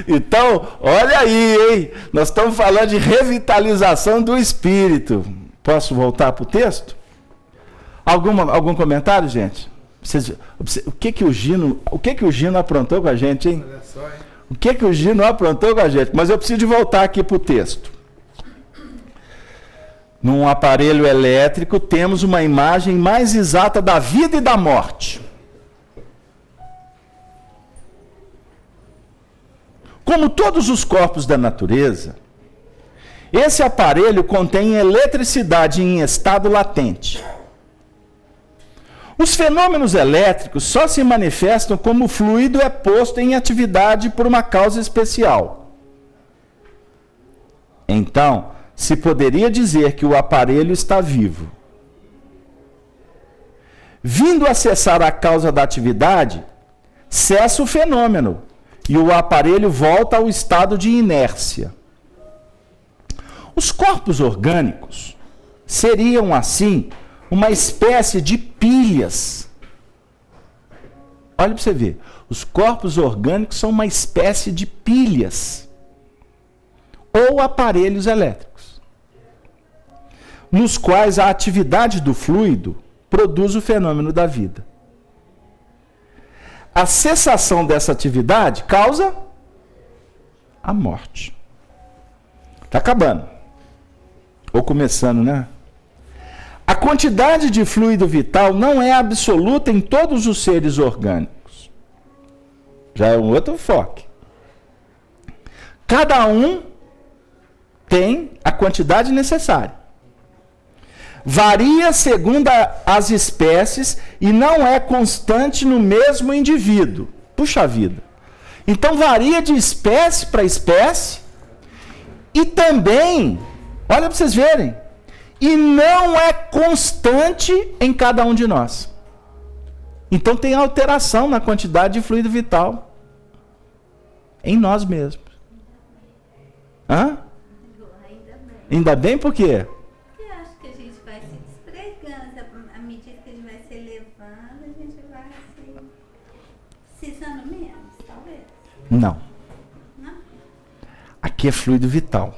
Então, olha aí, hein? Nós estamos falando de revitalização do espírito. Posso voltar para o texto? Algum comentário, gente? O que o Gino aprontou com a gente, hein? Olha só, hein? O que o Gino aprontou com a gente? Mas eu preciso de voltar aqui para o texto. Num aparelho elétrico, temos uma imagem mais exata da vida e da morte. Como todos os corpos da natureza, esse aparelho contém eletricidade em estado latente. Os fenômenos elétricos só se manifestam como o fluido é posto em atividade por uma causa especial. Então, se poderia dizer que o aparelho está vivo. Vindo a cessar a causa da atividade, cessa o fenômeno e o aparelho volta ao estado de inércia. Os corpos orgânicos seriam, assim, uma espécie de pilhas. Olha para você ver. Os corpos orgânicos são uma espécie de pilhas ou aparelhos elétricos, nos quais a atividade do fluido produz o fenômeno da vida. A cessação dessa atividade causa a morte. Está acabando. Ou começando, né? A quantidade de fluido vital não é absoluta em todos os seres orgânicos. Já é um outro enfoque. Cada um tem a quantidade necessária. Varia segundo as espécies e não é constante no mesmo indivíduo. Puxa vida. Então varia de espécie para espécie e também, olha para vocês verem, e não é constante em cada um de nós. Então tem alteração na quantidade de fluido vital em nós mesmos. Hã? Ainda bem por quê? Eu acho que a gente vai se despregando, à medida que a gente vai se elevando, a gente vai se precisando menos, talvez. Não. Não? Aqui é fluido vital.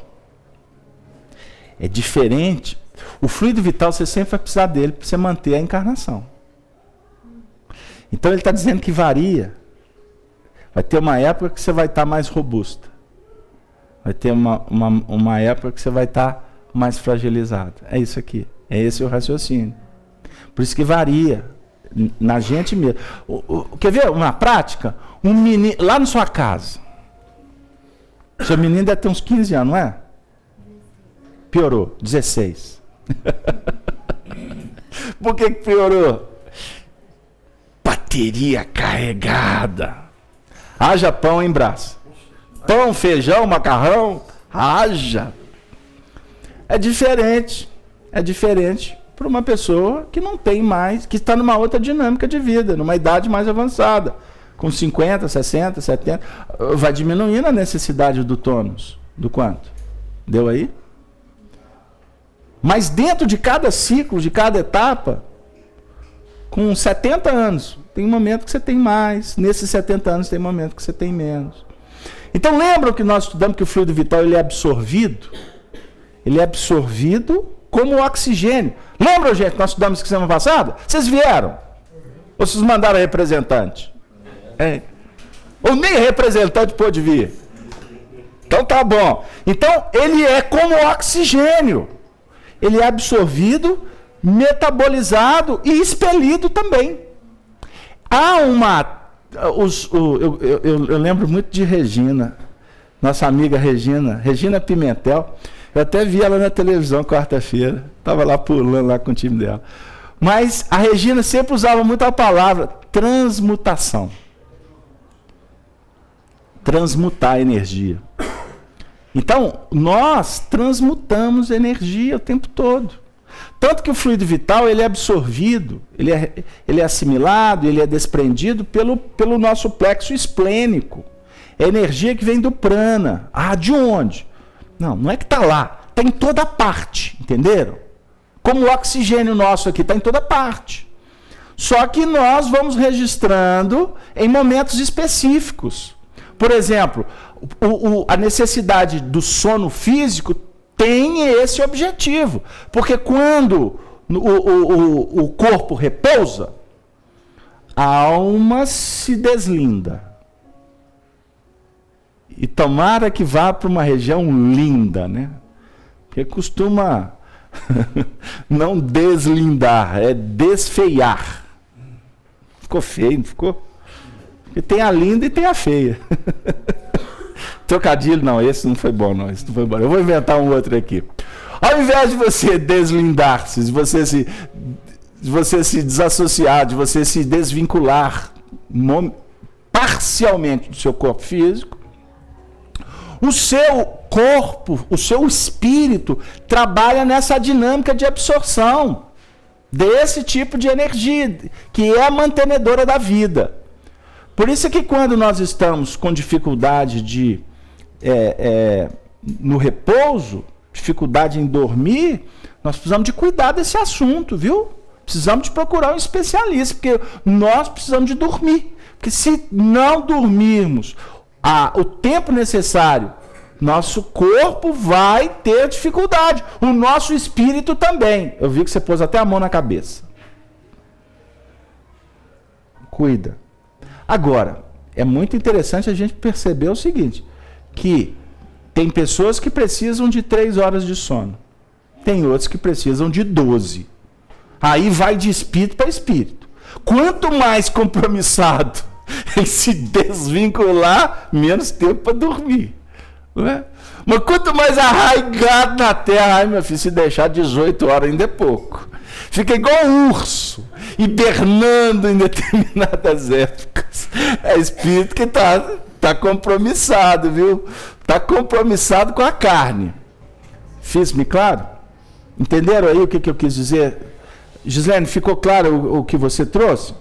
É diferente. O fluido vital você sempre vai precisar dele para você manter a encarnação. Então ele está dizendo que varia. Vai ter uma época que você vai estar mais robusta. Vai ter uma época que você vai estar mais fragilizado. É isso aqui. É esse o raciocínio. Por isso que varia. Na gente mesmo. Quer ver uma prática? Um menino, lá na sua casa. Seu menino deve ter uns 15 anos, não é? Piorou. 16. Por que piorou? Bateria carregada. Haja pão em braço. Pão, feijão, macarrão, haja. É diferente. É diferente para uma pessoa que não tem mais, que está numa outra dinâmica de vida, numa idade mais avançada. Com 50, 60, 70. Vai diminuindo a necessidade do tônus. Do quanto? Deu aí? Mas dentro de cada ciclo, de cada etapa, com 70 anos. Tem um momento que você tem mais, nesses 70 anos tem um momento que você tem menos. Então lembram que nós estudamos que o fluido vital ele é absorvido? Ele é absorvido como oxigênio. Lembram, gente, que nós estudamos isso semana passada? Vocês vieram? Ou vocês mandaram representante? É. Ou nem representante pôde vir? Então tá bom. Então ele é como oxigênio. Ele é absorvido, metabolizado e expelido também. Há uma... Eu lembro muito de Regina, nossa amiga Regina Pimentel. Eu até vi ela na televisão quarta-feira. Estava lá pulando lá com o time dela. Mas a Regina sempre usava muito a palavra transmutação. Transmutar a energia. Então, nós transmutamos energia o tempo todo. Tanto que o fluido vital ele é absorvido, ele é assimilado, ele é desprendido pelo nosso plexo esplênico. É energia que vem do prana. Ah, de onde? Não é que está lá. Está em toda parte, entenderam? Como o oxigênio nosso aqui está em toda parte. Só que nós vamos registrando em momentos específicos. Por exemplo, a necessidade do sono físico tem esse objetivo. Porque quando o corpo repousa, a alma se deslinda. E tomara que vá para uma região linda, né? Porque costuma não deslindar, é desfeiar. Ficou feio, não ficou? Porque tem a linda e tem a feia. Trocadilho, não, esse não foi bom, não. Esse não foi bom. Eu vou inventar um outro aqui. Ao invés de você deslindar-se, de você se desassociar, de você se desvincular parcialmente do seu corpo físico, o seu corpo, o seu espírito trabalha nessa dinâmica de absorção desse tipo de energia, que é a mantenedora da vida. Por isso é que quando nós estamos com dificuldade no repouso, dificuldade em dormir, nós precisamos de cuidar desse assunto, viu? Precisamos de procurar um especialista, porque nós precisamos de dormir. Porque se não dormirmos o tempo necessário, nosso corpo vai ter dificuldade. O nosso espírito também. Eu vi que você pôs até a mão na cabeça. Cuida. Agora, é muito interessante a gente perceber o seguinte, que tem pessoas que precisam de 3 horas de sono. Tem outros que precisam de 12. Aí vai de espírito para espírito. Quanto mais compromissado em se desvincular, menos tempo para dormir. Não é? Mas quanto mais arraigado na terra, ai meu filho, se deixar 18 horas ainda é pouco. Fica igual um urso, hibernando em determinadas épocas. É espírito que tá compromissado, viu? Está compromissado com a carne. Fiz-me claro? Entenderam aí o que eu quis dizer? Gislene, ficou claro o que você trouxe?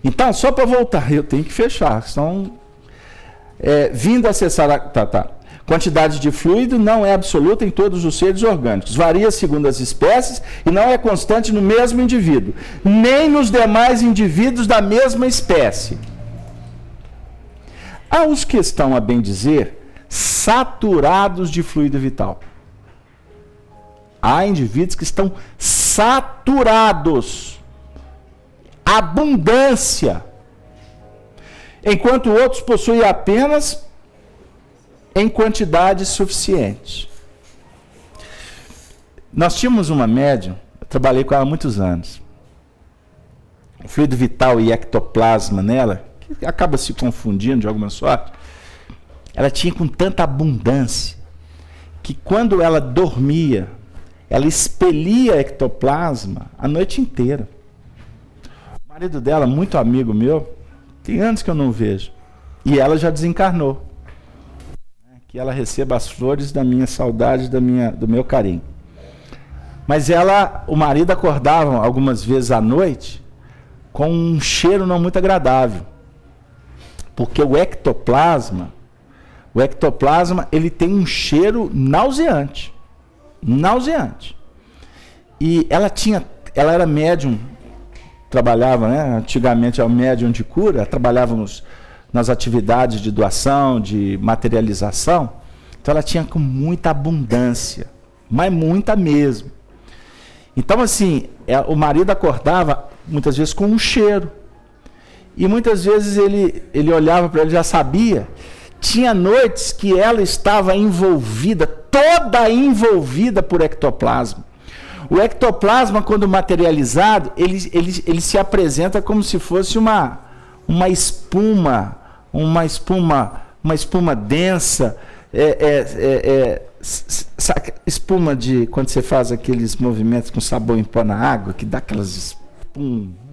Então, só para voltar, eu tenho que fechar. Senão, vindo a acessar quantidade de fluido não é absoluta em todos os seres orgânicos. Varia segundo as espécies e não é constante no mesmo indivíduo, nem nos demais indivíduos da mesma espécie. Há os que estão, a bem dizer, saturados de fluido vital. Há indivíduos que estão saturados. Abundância. Enquanto outros possuem apenas em quantidade suficiente. Nós tínhamos uma médium, eu trabalhei com ela há muitos anos. O fluido vital e ectoplasma nela, que acaba se confundindo de alguma sorte, ela tinha com tanta abundância, que quando ela dormia, ela expelia ectoplasma a noite inteira. O marido dela, muito amigo meu, tem anos que eu não vejo, e ela já desencarnou. Que ela receba as flores da minha saudade, do meu carinho. Mas o marido acordava algumas vezes à noite com um cheiro não muito agradável. Porque o ectoplasma ele tem um cheiro nauseante. Nauseante. E ela era médium trabalhava, né, antigamente é o médium de cura, trabalhávamos nas atividades de doação, de materialização, então ela tinha com muita abundância, mas muita mesmo. Então assim, o marido acordava muitas vezes com um cheiro, e muitas vezes ele olhava para ele, já sabia. Tinha noites que ela estava envolvida, toda envolvida por ectoplasma. O ectoplasma, quando materializado, ele se apresenta como se fosse uma espuma densa, espuma de quando você faz aqueles movimentos com sabão em pó na água, que dá aquelas espumas.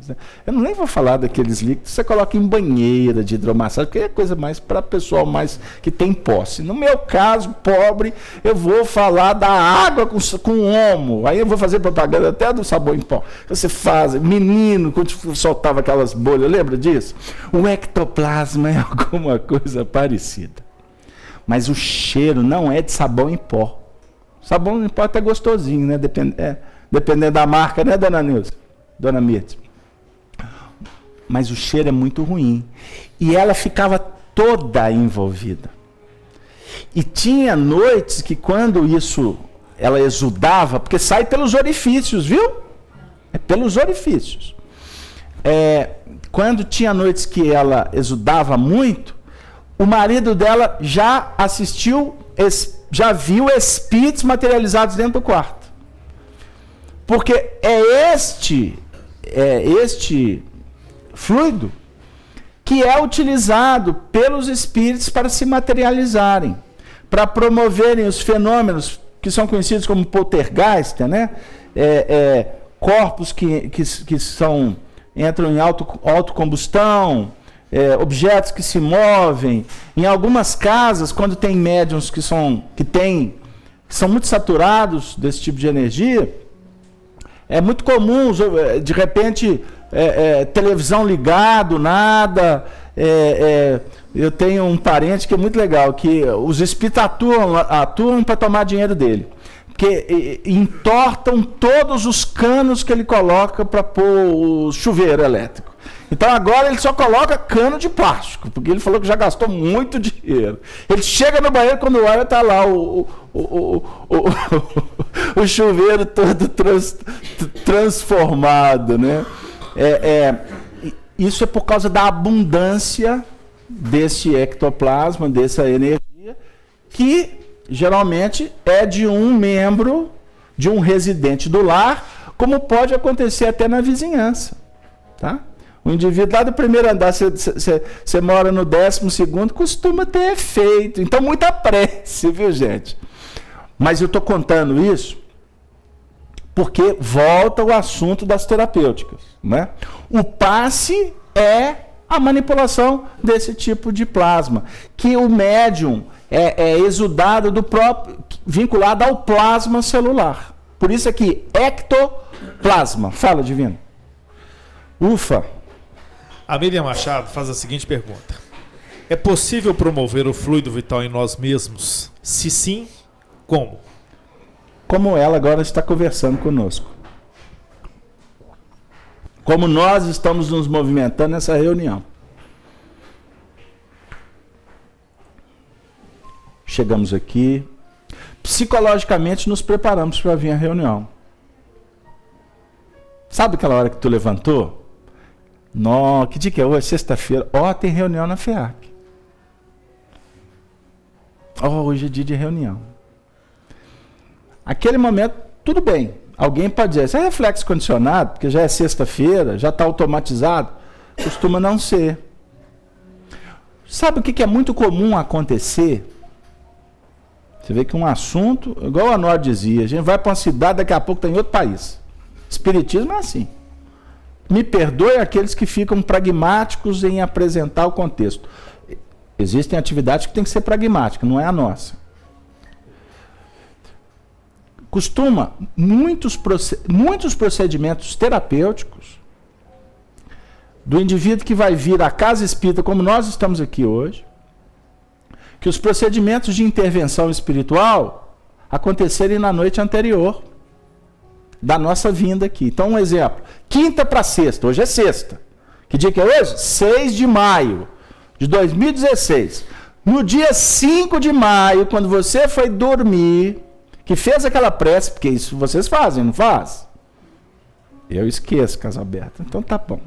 Eu nem vou falar daqueles líquidos que você coloca em banheira de hidromassagem, porque é coisa mais para pessoal mais que tem posse. No meu caso, pobre, eu vou falar da água com homo. Aí eu vou fazer propaganda até do sabão em pó. Você faz, menino, quando soltava aquelas bolhas, lembra disso? O ectoplasma é alguma coisa parecida. Mas o cheiro não é de sabão em pó. Sabão em pó é até gostosinho, né? Dependendo da marca, né, dona Nilce? Dona Mirtz? Mas o cheiro é muito ruim. E ela ficava toda envolvida. E tinha noites que quando ela exudava, porque sai pelos orifícios, viu? É pelos orifícios. Quando tinha noites que ela exudava muito, o marido dela já já viu espíritos materializados dentro do quarto. Porque é este fluido que é utilizado pelos espíritos para se materializarem, para promoverem os fenômenos que são conhecidos como poltergeist, né? Corpos que entram em autocombustão, objetos que se movem. Em algumas casas, quando tem médiuns que são muito saturados desse tipo de energia, é muito comum, de repente, televisão ligado, nada. Eu tenho um parente que é muito legal, que os espíritos atuam para tomar dinheiro dele. Porque entortam todos os canos que ele coloca para pôr o chuveiro elétrico. Então agora ele só coloca cano de plástico, porque ele falou que já gastou muito dinheiro. Ele chega no banheiro, quando olha, está lá o chuveiro todo transformado, né? Isso é por causa da abundância desse ectoplasma, dessa energia, que geralmente é de um membro, de um residente do lar, como pode acontecer até na vizinhança, tá? O indivíduo lá do primeiro andar, você mora no 12º, costuma ter efeito. Então, muita prece, viu, gente? Mas eu estou contando isso porque volta o assunto das terapêuticas, né? O passe é a manipulação desse tipo de plasma, que o médium é exudado vinculado ao plasma celular. Por isso aqui, ectoplasma. Fala, Divino. Ufa. A Miriam Machado faz a seguinte pergunta: é possível promover o fluido vital em nós mesmos? Se sim, como? Como ela agora está conversando conosco. Como nós estamos nos movimentando nessa reunião. Chegamos aqui, psicologicamente nos preparamos para vir à reunião. Sabe aquela hora que tu levantou? Não, que dia que é hoje? Sexta-feira. Tem reunião na FEAC. Hoje é dia de reunião. Aquele momento, tudo bem. Alguém pode dizer, isso é reflexo condicionado, porque já é sexta-feira, já está automatizado. Costuma não ser. Sabe o que é muito comum acontecer? Você vê que um assunto, igual a Nord dizia, a gente vai para uma cidade, daqui a pouco está em outro país. Espiritismo é assim. Me perdoe aqueles que ficam pragmáticos em apresentar o contexto. Existem atividades que têm que ser pragmáticas, não é a nossa. Costuma, muitos procedimentos terapêuticos do indivíduo que vai vir à casa espírita, como nós estamos aqui hoje, que os procedimentos de intervenção espiritual acontecerem na noite anterior. da nossa vinda aqui. Então, um exemplo. Quinta para sexta. Hoje é sexta. Que dia que é hoje? 6 de maio de 2016. No dia 5 de maio, quando você foi dormir, que fez aquela prece, porque isso vocês fazem, não faz? Eu esqueço, casa aberta. Então tá bom.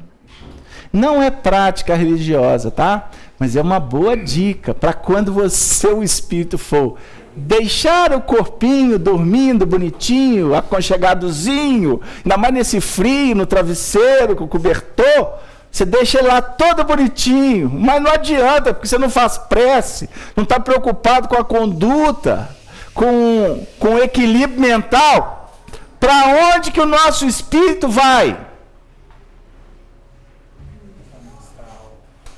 Não é prática religiosa, tá? Mas é uma boa dica para quando você, o espírito, for deixar o corpinho dormindo bonitinho, aconchegadozinho, ainda mais nesse frio, no travesseiro, com o cobertor, você deixa ele lá todo bonitinho, mas não adianta, porque você não faz prece, não está preocupado com a conduta, com o equilíbrio mental. Para onde que o nosso espírito vai?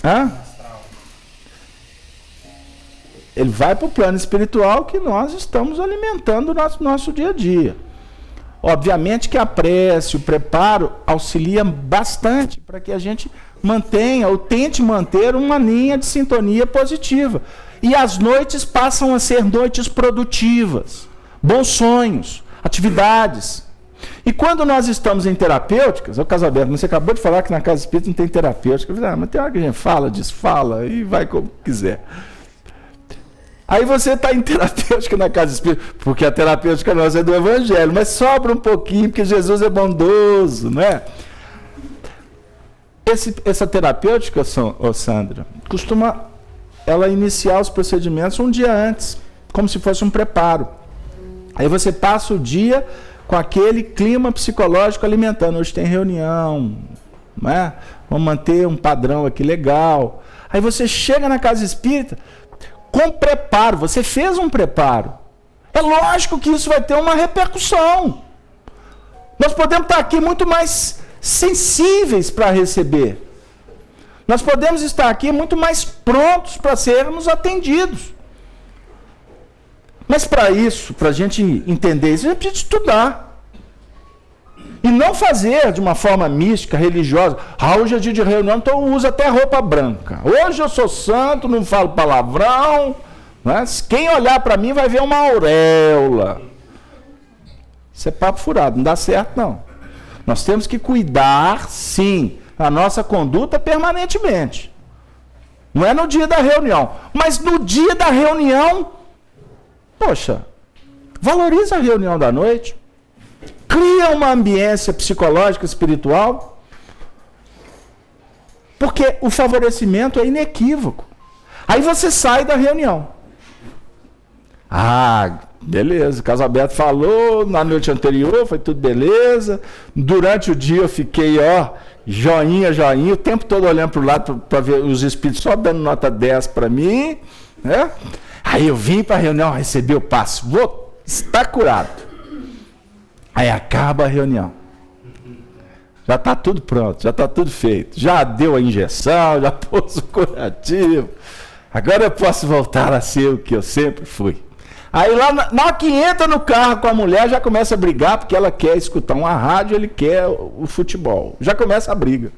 Hã? Ele vai para o plano espiritual que nós estamos alimentando no nosso dia a dia. Obviamente que a prece, o preparo, auxilia bastante para que a gente mantenha ou tente manter uma linha de sintonia positiva. E as noites passam a ser noites produtivas, bons sonhos, atividades. E quando nós estamos em terapêuticas, o Casalberto, você acabou de falar que na casa espírita não tem terapêutica. Eu falei, mas tem hora que a gente fala, desfala e vai como quiser. Aí você está em terapêutica na casa espírita, porque a terapêutica nossa é do Evangelho, mas sobra um pouquinho, porque Jesus é bondoso, não é? Essa terapêutica, Sandra, costuma ela iniciar os procedimentos um dia antes, como se fosse um preparo. Aí você passa o dia com aquele clima psicológico alimentando. Hoje tem reunião, não é? Vamos manter um padrão aqui legal. Aí você chega na casa espírita com preparo, você fez um preparo. É lógico que isso vai ter uma repercussão. Nós podemos estar aqui muito mais sensíveis para receber. Nós podemos estar aqui muito mais prontos para sermos atendidos. Mas para isso, para a gente entender isso, a gente precisa estudar. E não fazer de uma forma mística, religiosa. Hoje é dia de reunião, então eu uso até roupa branca. Hoje eu sou santo, não falo palavrão. Né? Quem olhar para mim vai ver uma auréola. Isso é papo furado, não dá certo não. Nós temos que cuidar, sim, a nossa conduta permanentemente. Não é no dia da reunião. Mas no dia da reunião, poxa, valoriza a reunião da noite. Cria uma ambiência psicológica, espiritual. Porque o favorecimento é inequívoco. Aí você sai da reunião. Ah, beleza, o Casalberto falou, na noite anterior foi tudo beleza. Durante o dia eu fiquei, ó, joinha, joinha, o tempo todo olhando para o lado para ver os espíritos só dando nota 10 para mim. Né? Aí eu vim para a reunião, recebi o passo, vou estar curado. Aí acaba a reunião. Já está tudo pronto, já está tudo feito. Já deu a injeção, já pôs o curativo. Agora eu posso voltar a ser o que eu sempre fui. Aí lá, na hora que entra no carro com a mulher, já começa a brigar, porque ela quer escutar uma rádio, ele quer o futebol. Já começa a briga.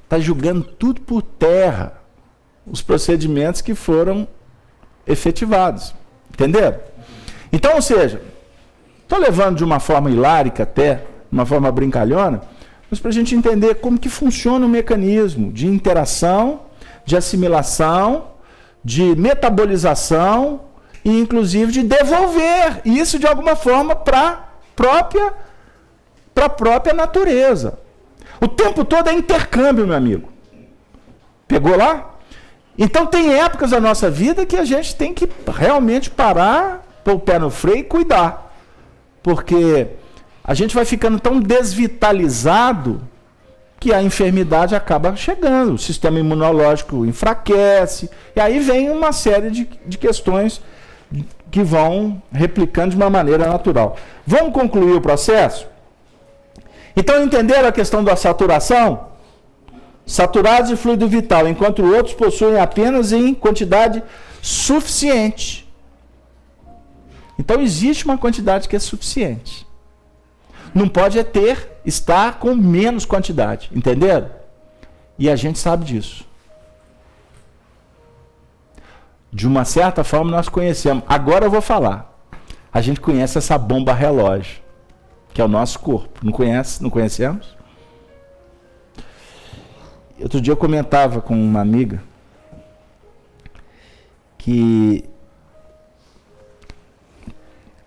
Está julgando tudo por terra os procedimentos que foram efetivados. Entenderam? Então, ou seja, estou levando de uma forma hilárica até, uma forma brincalhona, mas para a gente entender como que funciona o mecanismo de interação, de assimilação, de metabolização e inclusive de devolver isso de alguma forma para a própria natureza. O tempo todo é intercâmbio, meu amigo. Pegou lá? Então tem épocas da nossa vida que a gente tem que realmente parar, pôr o pé no freio e cuidar. Porque a gente vai ficando tão desvitalizado que a enfermidade acaba chegando, o sistema imunológico enfraquece, e aí vem uma série de questões que vão replicando de uma maneira natural. Vamos concluir o processo? Então, entenderam a questão da saturação? Saturados de fluido vital, enquanto outros possuem apenas em quantidade suficiente. Então, existe uma quantidade que é suficiente. Não pode estar com menos quantidade, entenderam? E a gente sabe disso. De uma certa forma nós conhecemos. Agora eu vou falar. A gente conhece essa bomba relógio. que é o nosso corpo. Não conhece? Não conhecemos? Outro dia eu comentava com uma amiga que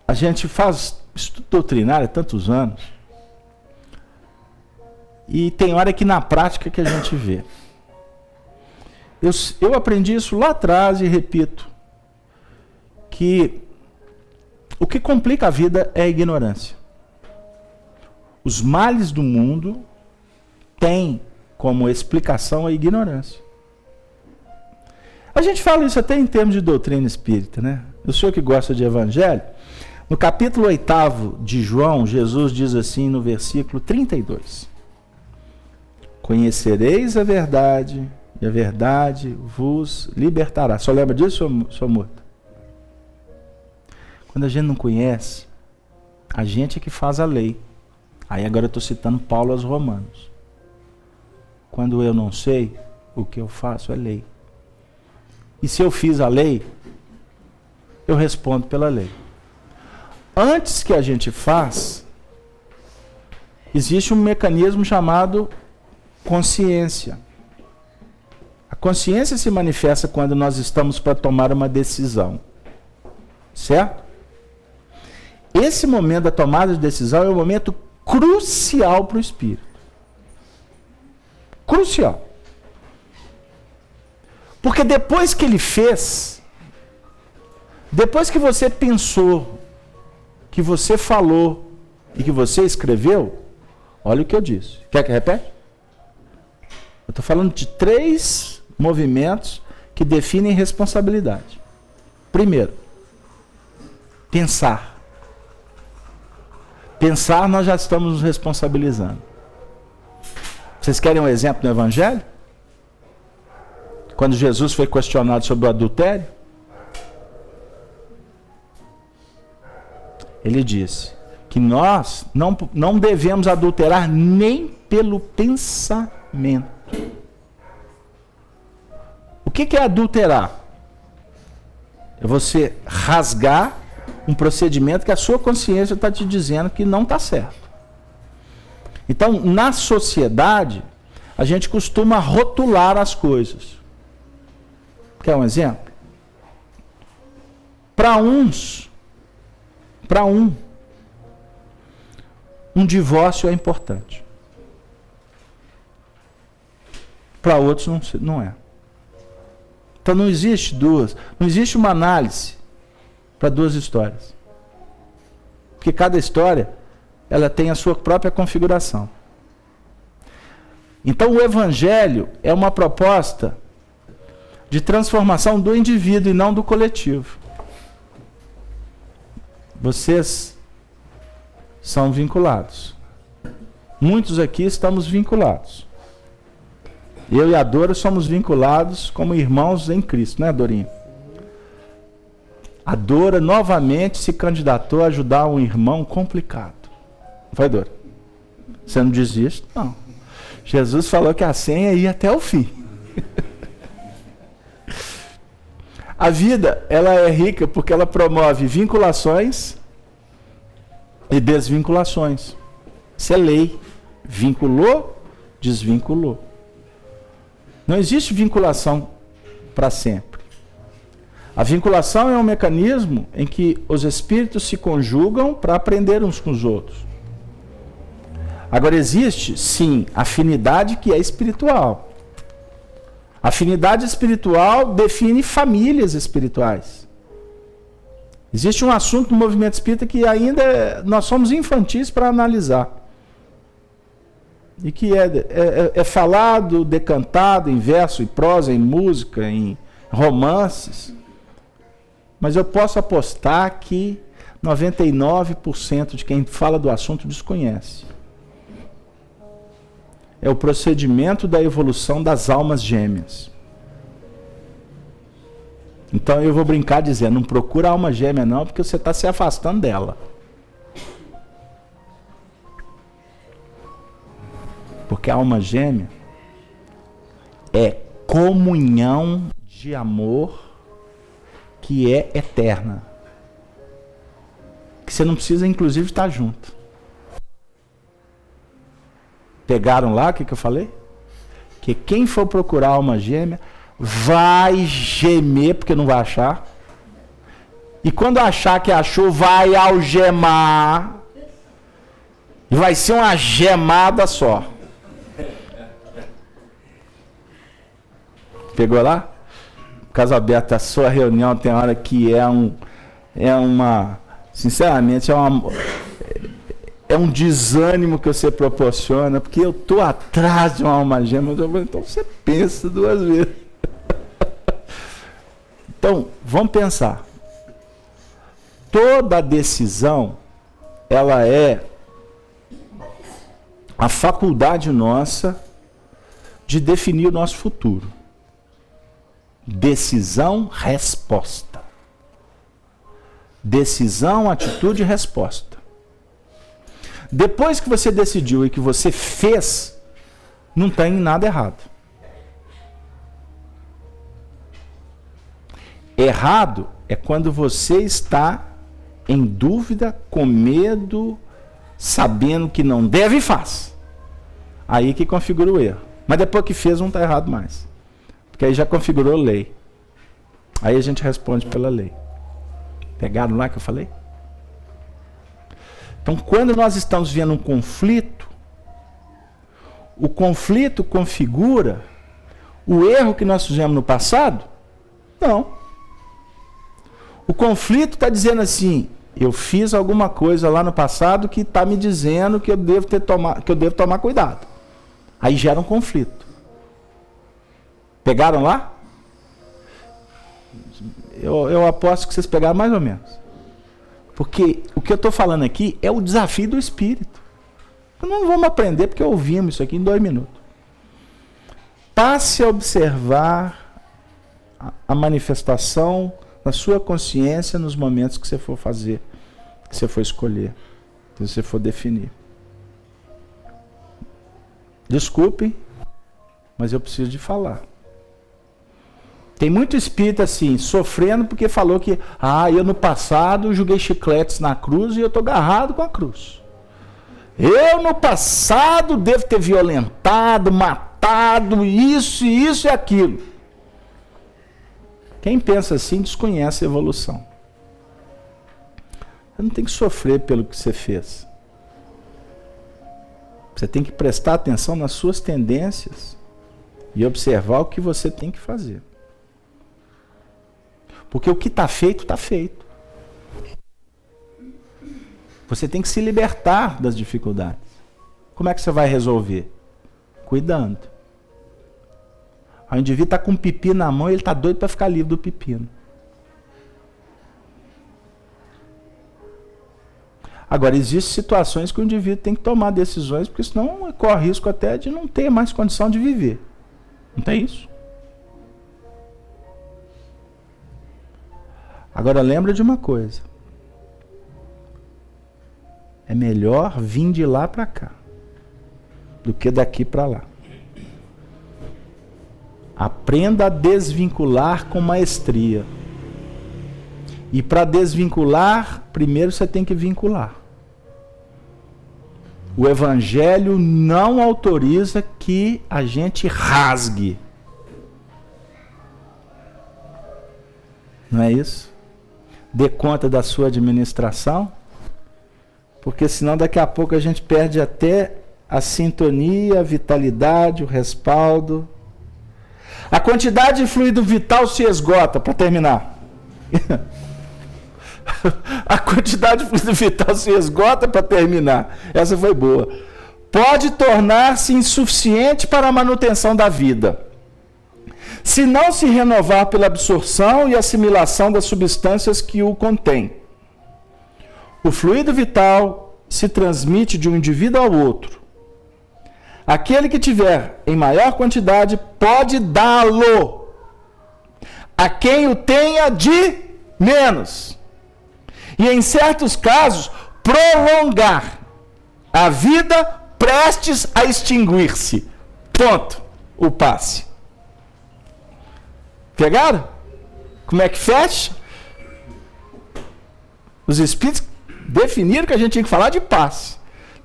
a gente faz estudo doutrinário há tantos anos e tem hora que na prática que a gente vê. Eu aprendi isso lá atrás e repito, que o que complica a vida é a ignorância. Os males do mundo têm como explicação a ignorância. A gente fala isso até em termos de doutrina espírita, né? O senhor que gosta de evangelho, no capítulo 8 de João, Jesus diz assim no versículo 32: Conhecereis a verdade, e a verdade vos libertará. Só lembra disso, sua morta? Quando a gente não conhece, a gente é que faz a lei. Aí agora eu estou citando Paulo aos Romanos. Quando eu não sei, o que eu faço é lei. E se eu fiz a lei, eu respondo pela lei. Antes que a gente faz, existe um mecanismo chamado consciência. A consciência se manifesta quando nós estamos para tomar uma decisão. Certo? Esse momento da tomada de decisão é um momento crucial para o espírito. Crucial. Porque depois que ele fez, depois que você pensou, que você falou e que você escreveu, olha o que eu disse. Quer que repete? Eu estou falando de 3 movimentos que definem responsabilidade. Primeiro, pensar. Pensar, nós já estamos nos responsabilizando. Vocês querem um exemplo no Evangelho? Quando Jesus foi questionado sobre o adultério, ele disse que nós não devemos adulterar nem pelo pensamento. O que é adulterar? É você rasgar um procedimento que a sua consciência está te dizendo que não está certo. Então, na sociedade, a gente costuma rotular as coisas. Quer um exemplo? Para um divórcio é importante. Para outros não é. Então não existe uma análise para 2 histórias. Porque cada história, ela tem a sua própria configuração. Então o Evangelho é uma proposta de transformação do indivíduo e não do coletivo. Vocês são vinculados. Muitos aqui estamos vinculados. Eu e a Dora somos vinculados como irmãos em Cristo, né, Dorinha? A Dora novamente se candidatou a ajudar um irmão complicado. Vai, Dora? Você não desiste? Não. Jesus falou que a senha ia até o fim. A vida, ela é rica porque ela promove vinculações e desvinculações. Isso é lei. Vinculou, desvinculou. Não existe vinculação para sempre. A vinculação é um mecanismo em que os espíritos se conjugam para aprender uns com os outros. Agora existe, sim, afinidade que é espiritual. Afinidade espiritual define famílias espirituais. Existe um assunto no movimento espírita que ainda nós somos infantis para analisar. E que é falado, decantado em verso, em prosa, em música, em romances. Mas eu posso apostar que 99% de quem fala do assunto desconhece. É o procedimento da evolução das almas gêmeas. Então eu vou brincar dizendo, não procura alma gêmea não, porque você está se afastando dela. Porque a alma gêmea é comunhão de amor que é eterna. Que você não precisa, inclusive, estar junto. Pegaram lá, o que eu falei? Que quem for procurar alma gêmea vai gemer, porque não vai achar. E quando achar que achou, vai algemar. E vai ser uma gemada só. Pegou lá? Casa aberta, a sua reunião tem hora que sinceramente, é um desânimo que você proporciona, porque eu estou atrás de uma alma gêmea, então você pensa duas vezes. Então, vamos pensar. Toda decisão, ela é a faculdade nossa de definir o nosso futuro. Decisão, resposta. Decisão, atitude e resposta. Depois que você decidiu e que você fez, não tem nada errado. Errado é quando você está em dúvida, com medo, sabendo que não deve e faz. Aí que configura o erro. Mas depois que fez, não está errado mais. Porque aí já configurou lei. Aí a gente responde pela lei. Pegaram lá que eu falei? Então, quando nós estamos vendo um conflito, o conflito configura o erro que nós fizemos no passado? Não. O conflito está dizendo assim, eu fiz alguma coisa lá no passado que está me dizendo que eu devo tomar cuidado. Aí gera um conflito. Pegaram lá? Eu aposto que vocês pegaram mais ou menos. Porque o que eu estou falando aqui é o desafio do espírito. Não vamos aprender porque ouvimos isso aqui em 2 minutos. Passe a observar a manifestação da sua consciência nos momentos que você for fazer, que você for escolher, que você for definir. Desculpem, mas eu preciso de falar. Tem muito espírita assim, sofrendo porque falou que eu no passado joguei chicletes na cruz e eu estou agarrado com a cruz. Eu no passado devo ter violentado, matado, isso e aquilo. Quem pensa assim desconhece a evolução. Você não tem que sofrer pelo que você fez. Você tem que prestar atenção nas suas tendências e observar o que você tem que fazer. Porque o que está feito, está feito. Você tem que se libertar das dificuldades. Como é que você vai resolver? Cuidando. O indivíduo está com um pepino na mão e ele está doido para ficar livre do pepino. Agora, existem situações que o indivíduo tem que tomar decisões, porque senão corre risco até de não ter mais condição de viver. Não tem isso? Agora, lembra de uma coisa. É melhor vir de lá para cá do que daqui para lá. Aprenda a desvincular com maestria. E para desvincular, primeiro você tem que vincular. O Evangelho não autoriza que a gente rasgue. Não é isso? Dê conta da sua administração, porque senão daqui a pouco a gente perde até a sintonia, a vitalidade, o respaldo. A quantidade de fluido vital se esgota, para terminar. A quantidade de fluido vital se esgota, para terminar. Essa foi boa. Pode tornar-se insuficiente para a manutenção da vida, se não se renovar pela absorção e assimilação das substâncias que o contêm. O fluido vital se transmite de um indivíduo ao outro. Aquele que tiver em maior quantidade pode dá-lo a quem o tenha de menos. E em certos casos, prolongar a vida prestes a extinguir-se. Ponto. O passe. Pegaram? Como é que fecha? Os espíritos definiram que a gente tinha que falar de passe.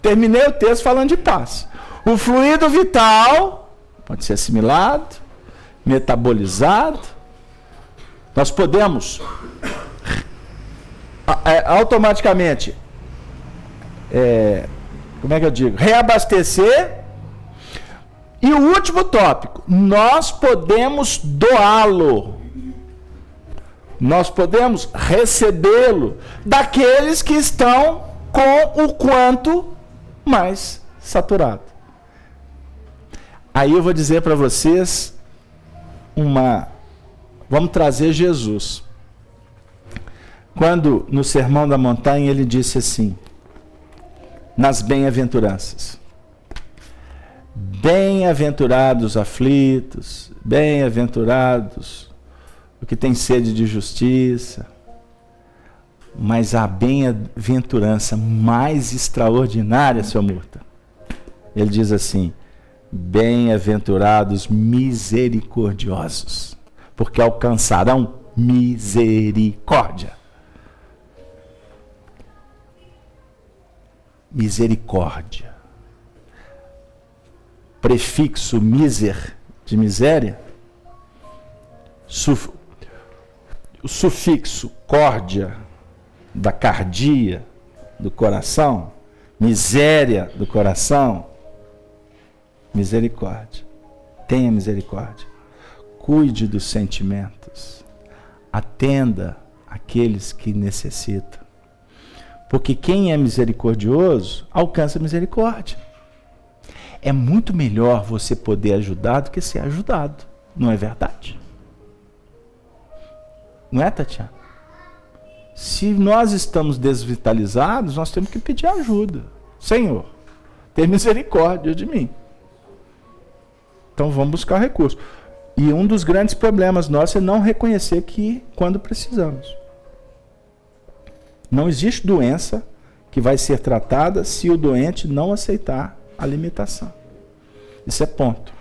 Terminei o texto falando de passe. O fluido vital pode ser assimilado, metabolizado. Nós podemos automaticamente, como é que eu digo? Reabastecer. E o último tópico, nós podemos doá-lo. Nós podemos recebê-lo daqueles que estão com o quanto mais saturado. Aí eu vou dizer para vocês vamos trazer Jesus. Quando no Sermão da Montanha ele disse assim, nas bem-aventuranças: bem-aventurados os aflitos, bem-aventurados o que tem sede de justiça. Mas a bem-aventurança mais extraordinária, seu Murta, ele diz assim: bem-aventurados misericordiosos, porque alcançarão misericórdia. Misericórdia. Prefixo miser, de miséria. O sufixo córdia, da cardia, do coração. Miséria do coração. Misericórdia. Tenha misericórdia. Cuide dos sentimentos. Atenda aqueles que necessitam. Porque quem é misericordioso alcança misericórdia. É muito melhor você poder ajudar do que ser ajudado. Não é verdade? Não é, Tatiana? Se nós estamos desvitalizados, nós temos que pedir ajuda. Senhor, tenha misericórdia de mim. Então vamos buscar recursos. E um dos grandes problemas nossos é não reconhecer que quando precisamos. Não existe doença que vai ser tratada se o doente não aceitar a limitação. Isso é ponto.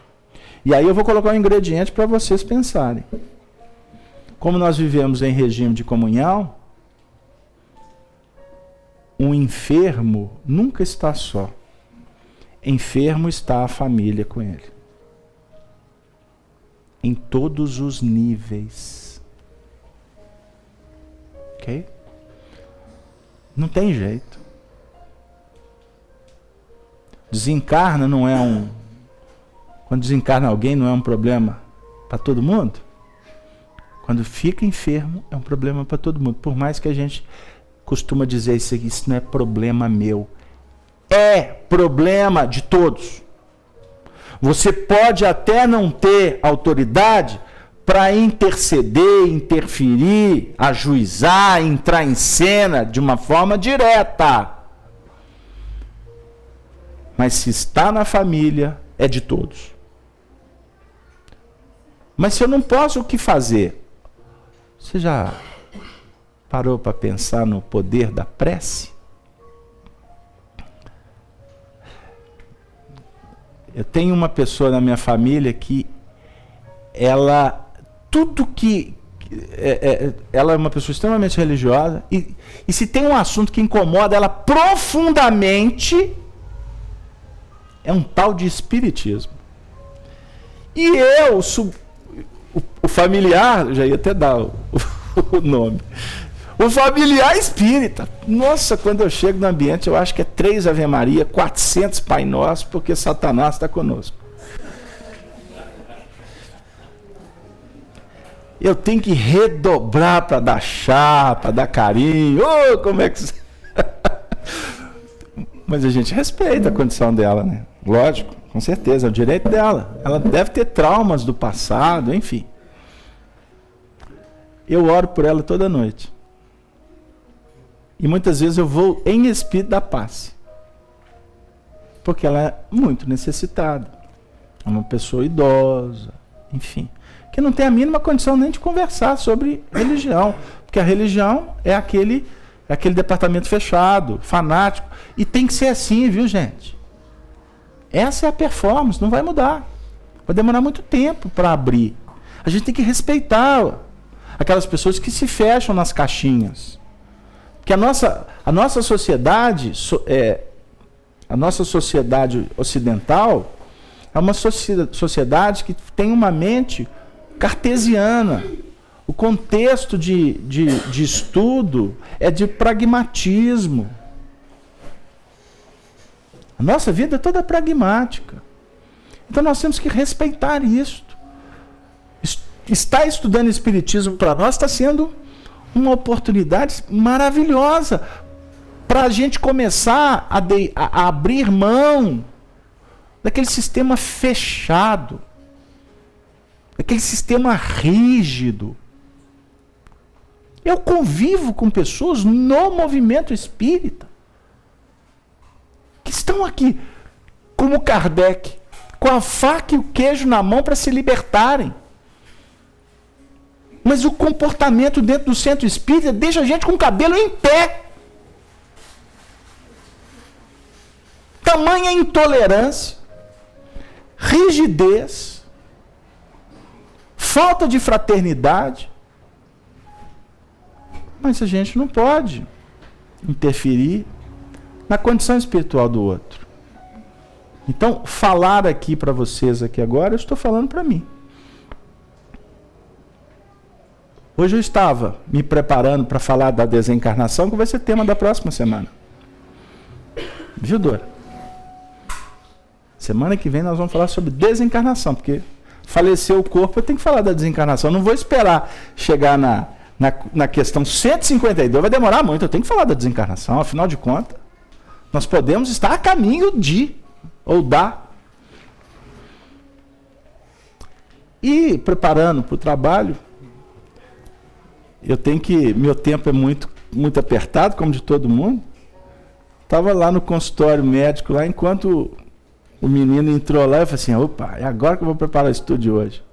E aí eu vou colocar um ingrediente para vocês pensarem. Como nós vivemos em regime de comunhão, um enfermo nunca está só. Enfermo está a família com ele. Em todos os níveis. Ok? Não tem jeito. Desencarna não é Quando desencarna alguém não é um problema para todo mundo? Quando fica enfermo é um problema para todo mundo. Por mais que a gente costuma dizer isso aqui, isso não é problema meu. É problema de todos. Você pode até não ter autoridade para interceder, interferir, ajuizar, entrar em cena de uma forma direta. Mas se está na família, é de todos. Mas se eu não posso, o que fazer? Você já parou para pensar no poder da prece? Eu tenho uma pessoa na minha família que ela é uma pessoa extremamente religiosa e se tem um assunto que incomoda ela profundamente, é um tal de espiritismo. E eu, o familiar, já ia até dar o nome, o familiar espírita, nossa, quando eu chego no ambiente, eu acho que é 3 Ave Maria, 400 Pai Nosso, porque Satanás está conosco. Eu tenho que redobrar para dar chá, para dar carinho. Oh, como é que... Mas a gente respeita a condição dela, né? Lógico, com certeza, é o direito dela. Ela deve ter traumas do passado, enfim. Eu oro por ela toda noite. E muitas vezes eu vou em espírito da paz. Porque ela é muito necessitada. É uma pessoa idosa, enfim. Que não tem a mínima condição nem de conversar sobre religião. Porque a religião é aquele departamento fechado, fanático. E tem que ser assim, viu, gente? Essa é a performance, não vai mudar. Vai demorar muito tempo para abrir. A gente tem que respeitar aquelas pessoas que se fecham nas caixinhas. Porque a nossa sociedade A nossa sociedade ocidental é uma sociedade que tem uma mente cartesiana. O contexto de estudo é de pragmatismo. A nossa vida é toda pragmática. Então nós temos que respeitar isso. Estar estudando Espiritismo para nós está sendo uma oportunidade maravilhosa para a gente começar a abrir mão daquele sistema fechado, daquele sistema rígido. Eu convivo com pessoas no movimento espírita que estão aqui, como Kardec, com a faca e o queijo na mão para se libertarem. Mas o comportamento dentro do centro espírita deixa a gente com o cabelo em pé. Tamanha intolerância, rigidez, falta de fraternidade. Mas a gente não pode interferir na condição espiritual do outro. Então, falar aqui para vocês aqui agora, eu estou falando para mim. Hoje eu estava me preparando para falar da desencarnação, que vai ser tema da próxima semana. Viu, Dora? Semana que vem nós vamos falar sobre desencarnação, porque faleceu o corpo, eu tenho que falar da desencarnação. Eu não vou esperar chegar na questão 152, vai demorar muito, eu tenho que falar da desencarnação, afinal de contas, nós podemos estar a caminho ou da. E preparando para o trabalho, eu tenho que, meu tempo é muito apertado, como de todo mundo. Estava lá no consultório médico, lá, enquanto o menino entrou lá, eu falei assim, opa, é agora que eu vou preparar o estudo de hoje.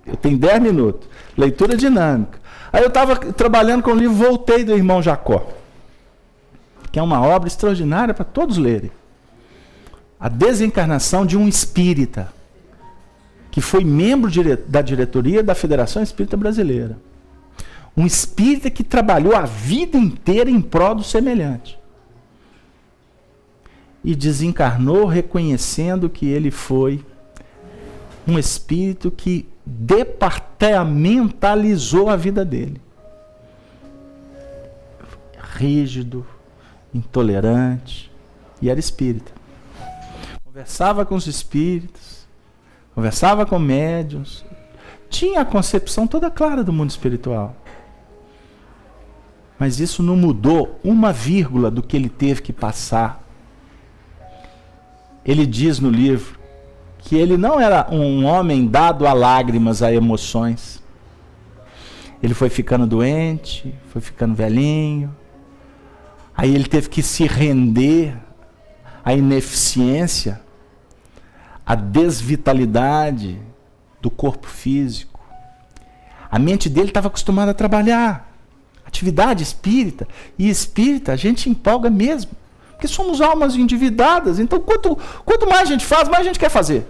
Eu tenho 10 minutos, leitura dinâmica. Aí eu estava trabalhando com o livro Voltei, do irmão Jacó, que é uma obra extraordinária para todos lerem. A desencarnação de um espírita, que foi membro da diretoria da Federação Espírita Brasileira. Um espírita que trabalhou a vida inteira em prol do semelhante. E desencarnou reconhecendo que ele foi um espírito que departamentalizou a vida dele. Rígido, intolerante, e era espírita. Conversava com os espíritos, conversava com médiuns, tinha a concepção toda clara do mundo espiritual. Mas isso não mudou uma vírgula do que ele teve que passar. Ele diz no livro que ele não era um homem dado a lágrimas, a emoções. Ele foi ficando doente, foi ficando velhinho. Aí ele teve que se render à ineficiência, à desvitalidade do corpo físico. A mente dele estava acostumada a trabalhar. Atividade espírita. E espírita a gente empolga mesmo. Porque somos almas endividadas. Então quanto mais a gente faz, mais a gente quer fazer.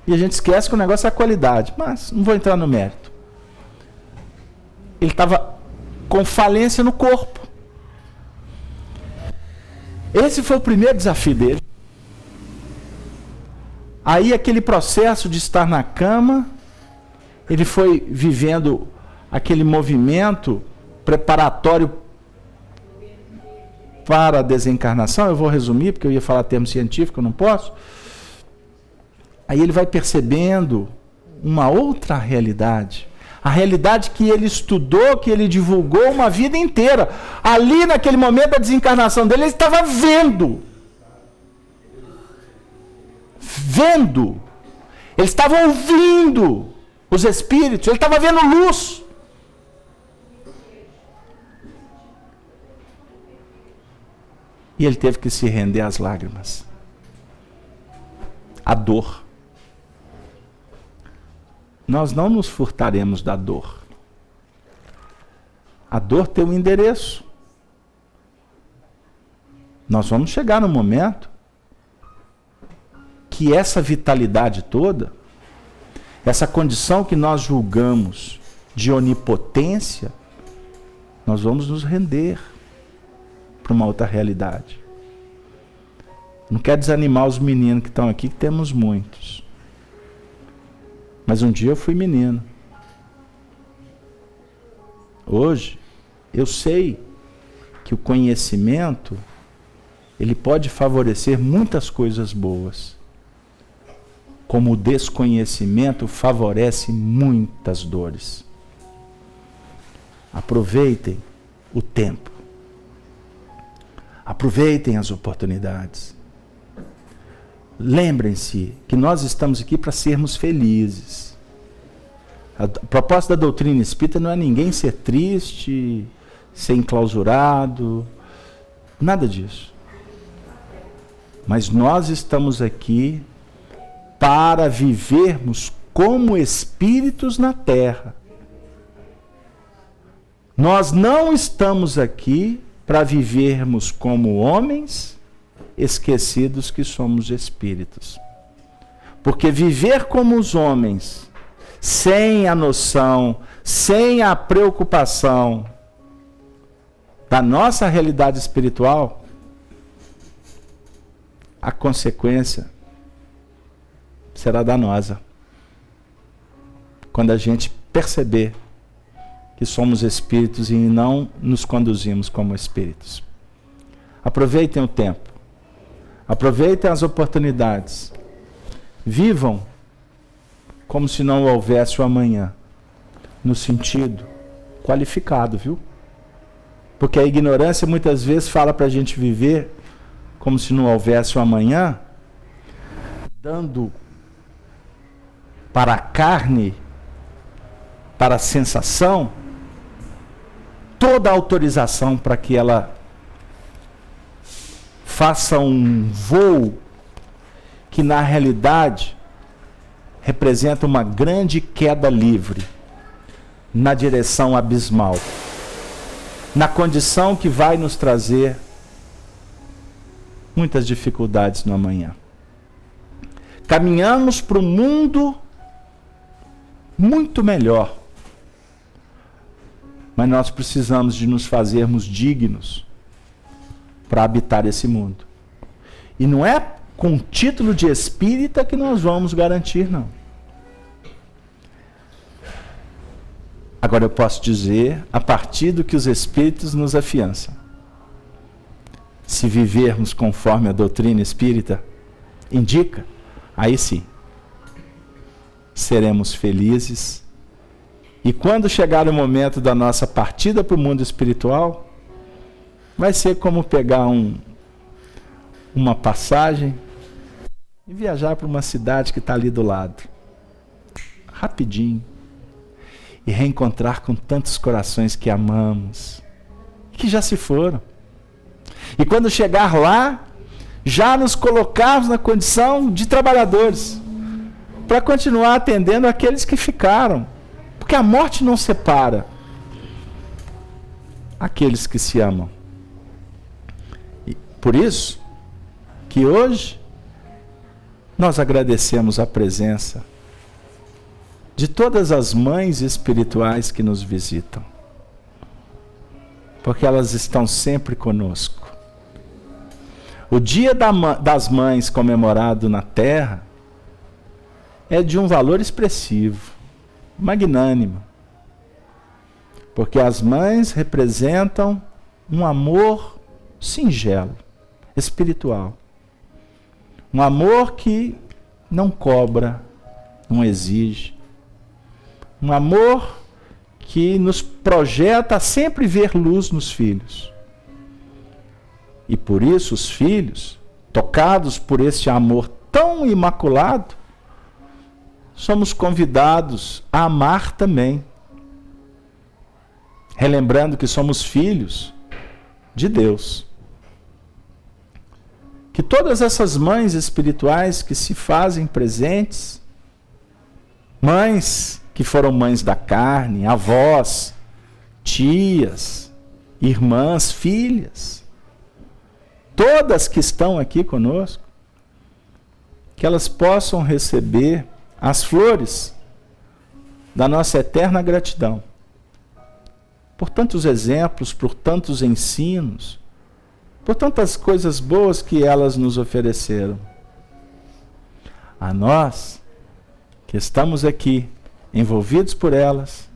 E a gente esquece que o negócio é a qualidade. Mas não vou entrar no mérito. Ele estava com falência no corpo. Esse foi o primeiro desafio dele. Aí aquele processo de estar na cama, ele foi vivendo aquele movimento preparatório para a desencarnação. Eu vou resumir, porque eu ia falar termo científico, eu não posso. Aí ele vai percebendo uma outra realidade. A realidade que ele estudou, que ele divulgou uma vida inteira. Ali, naquele momento da desencarnação dele, ele estava vendo. Ele estava ouvindo os espíritos, ele estava vendo luz. E ele teve que se render às lágrimas, à dor. Nós não nos furtaremos da dor. A dor tem um endereço. Nós vamos chegar no momento que essa vitalidade toda, essa condição que nós julgamos de onipotência, nós vamos nos render para uma outra realidade. Não quero desanimar os meninos que estão aqui, que temos muitos. Mas um dia eu fui menino. Hoje, eu sei que o conhecimento, ele pode favorecer muitas coisas boas. Como o desconhecimento favorece muitas dores. Aproveitem o tempo. Aproveitem as oportunidades. Lembrem-se que nós estamos aqui para sermos felizes. A proposta da doutrina espírita não é ninguém ser triste, ser enclausurado, nada disso. Mas nós estamos aqui para vivermos como espíritos na Terra. Nós não estamos aqui para vivermos como homens esquecidos que somos espíritos. Porque viver como os homens, sem a noção, sem a preocupação da nossa realidade espiritual, a consequência será danosa. Quando a gente perceber que somos espíritos e não nos conduzimos como espíritos. Aproveitem o tempo. Aproveitem as oportunidades. Vivam como se não houvesse o amanhã. No sentido qualificado, viu? Porque a ignorância muitas vezes fala para a gente viver como se não houvesse o amanhã, dando para a carne, para a sensação, toda a autorização para que ela faça um voo que na realidade representa uma grande queda livre na direção abismal, na condição que vai nos trazer muitas dificuldades no amanhã. Caminhamos para um mundo muito melhor, mas nós precisamos de nos fazermos dignos para habitar esse mundo. E não é com o título de espírita que nós vamos garantir, não. Agora eu posso dizer, a partir do que os espíritos nos afiançam. Se vivermos conforme a doutrina espírita indica, aí sim, seremos felizes. E quando chegar o momento da nossa partida para o mundo espiritual, vai ser como pegar uma passagem e viajar para uma cidade que está ali do lado. Rapidinho. E reencontrar com tantos corações que amamos, que já se foram. E quando chegar lá, já nos colocarmos na condição de trabalhadores, para continuar atendendo aqueles que ficaram. Porque a morte não separa aqueles que se amam. E por isso que hoje nós agradecemos a presença de todas as mães espirituais que nos visitam. Porque elas estão sempre conosco. O Dia das Mães comemorado na Terra é de um valor expressivo, magnânimo. Porque as mães representam um amor singelo, espiritual. Um amor que não cobra, não exige. Um amor que nos projeta a sempre ver luz nos filhos. E por isso os filhos, tocados por esse amor tão imaculado, somos convidados a amar também. Relembrando que somos filhos de Deus. Que todas essas mães espirituais que se fazem presentes, mães que foram mães da carne, avós, tias, irmãs, filhas, todas que estão aqui conosco, que elas possam receber as flores da nossa eterna gratidão. Por tantos exemplos, por tantos ensinos, por tantas coisas boas que elas nos ofereceram. A nós, que estamos aqui, envolvidos por elas,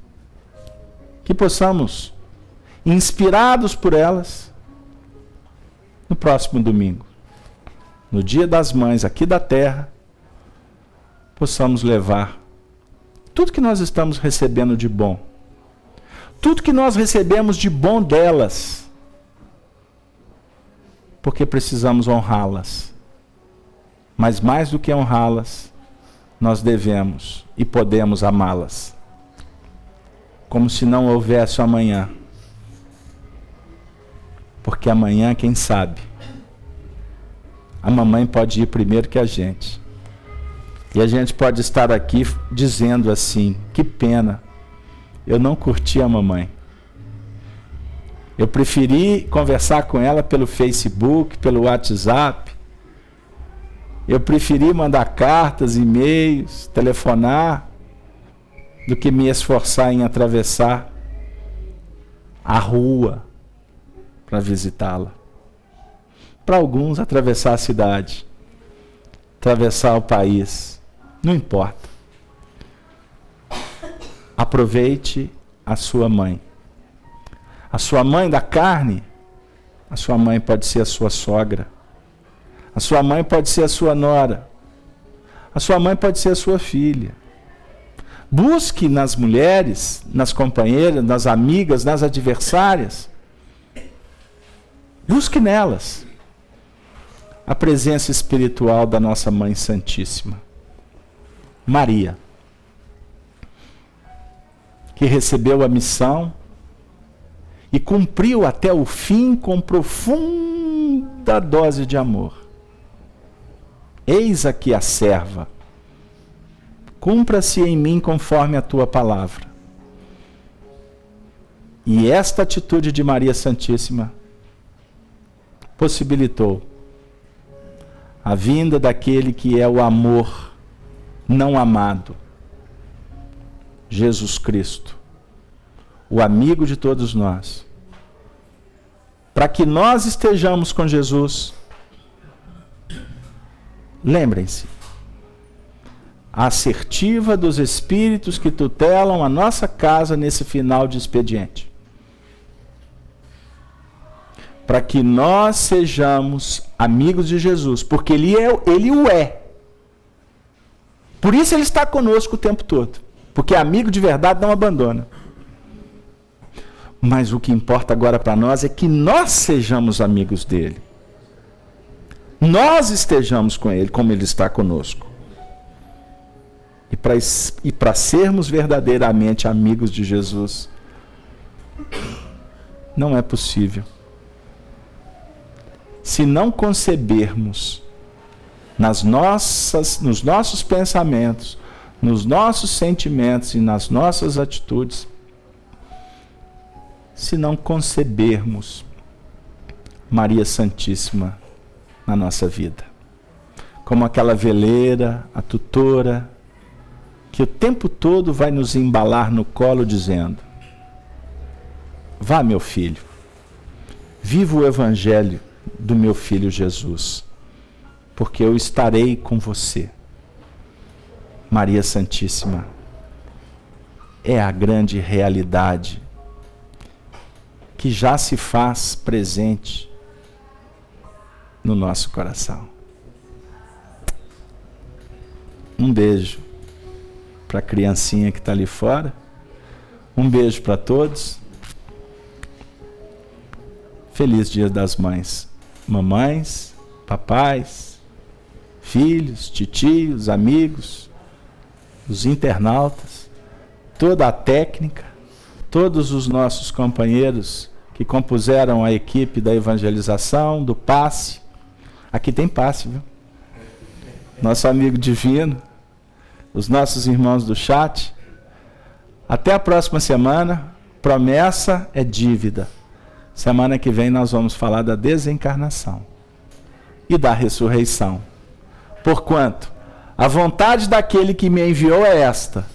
que possamos, inspirados por elas, no próximo domingo, no Dia das Mães aqui da Terra, possamos levar tudo que nós estamos recebendo de bom, tudo que nós recebemos de bom delas, porque precisamos honrá-las. Mas mais do que honrá-las, nós devemos e podemos amá-las, como se não houvesse amanhã. Porque amanhã, quem sabe, a mamãe pode ir primeiro que a gente. E a gente pode estar aqui dizendo assim: que pena, eu não curti a mamãe. Eu preferi conversar com ela pelo Facebook, pelo WhatsApp. Eu preferi mandar cartas, e-mails, telefonar, do que me esforçar em atravessar a rua para visitá-la. Para alguns, atravessar a cidade, atravessar o país, não importa. Aproveite a sua mãe. A sua mãe da carne, a sua mãe pode ser a sua sogra. A sua mãe pode ser a sua nora. A sua mãe pode ser a sua filha. Busque nas mulheres, nas companheiras, nas amigas, nas adversárias. Busque nelas a presença espiritual da nossa Mãe Santíssima, Maria, que recebeu a missão e cumpriu até o fim com profunda dose de amor. Eis aqui a serva, cumpra-se em mim conforme a tua palavra. E esta atitude de Maria Santíssima possibilitou a vinda daquele que é o amor não amado, Jesus Cristo, o amigo de todos nós. Para que nós estejamos com Jesus, lembrem-se, a assertiva dos espíritos que tutelam a nossa casa nesse final de expediente. Para que nós sejamos amigos de Jesus, porque Ele o é. Por isso Ele está conosco o tempo todo, porque amigo de verdade não abandona. Mas o que importa agora para nós é que nós sejamos amigos dele. Nós estejamos com ele como ele está conosco. E para sermos verdadeiramente amigos de Jesus, não é possível se não concebermos nos nossos pensamentos, nos nossos sentimentos e nas nossas atitudes, se não concebermos Maria Santíssima na nossa vida, como aquela veleira, a tutora, que o tempo todo vai nos embalar no colo dizendo: vá, meu filho, viva o evangelho do meu filho Jesus, porque eu estarei com você. Maria Santíssima é a grande realidade que já se faz presente no nosso coração. Um beijo para a criancinha que está ali fora. Um beijo para todos. Feliz Dia das Mães. Mamães, papais, filhos, titios, amigos, os internautas, toda a técnica, todos os nossos companheiros que compuseram a equipe da evangelização, do passe. Aqui tem passe, viu? Nosso amigo divino, os nossos irmãos do chat. Até a próxima semana. Promessa é dívida. Semana que vem nós vamos falar da desencarnação e da ressurreição. Porquanto, a vontade daquele que me enviou é esta: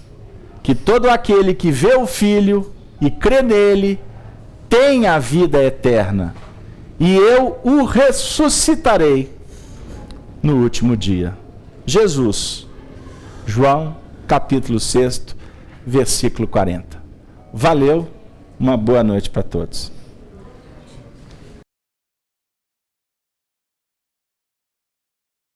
que todo aquele que vê o Filho e crê nele tenha a vida eterna, e eu o ressuscitarei no último dia. Jesus, João, capítulo 6, versículo 40. Valeu, uma boa noite para todos.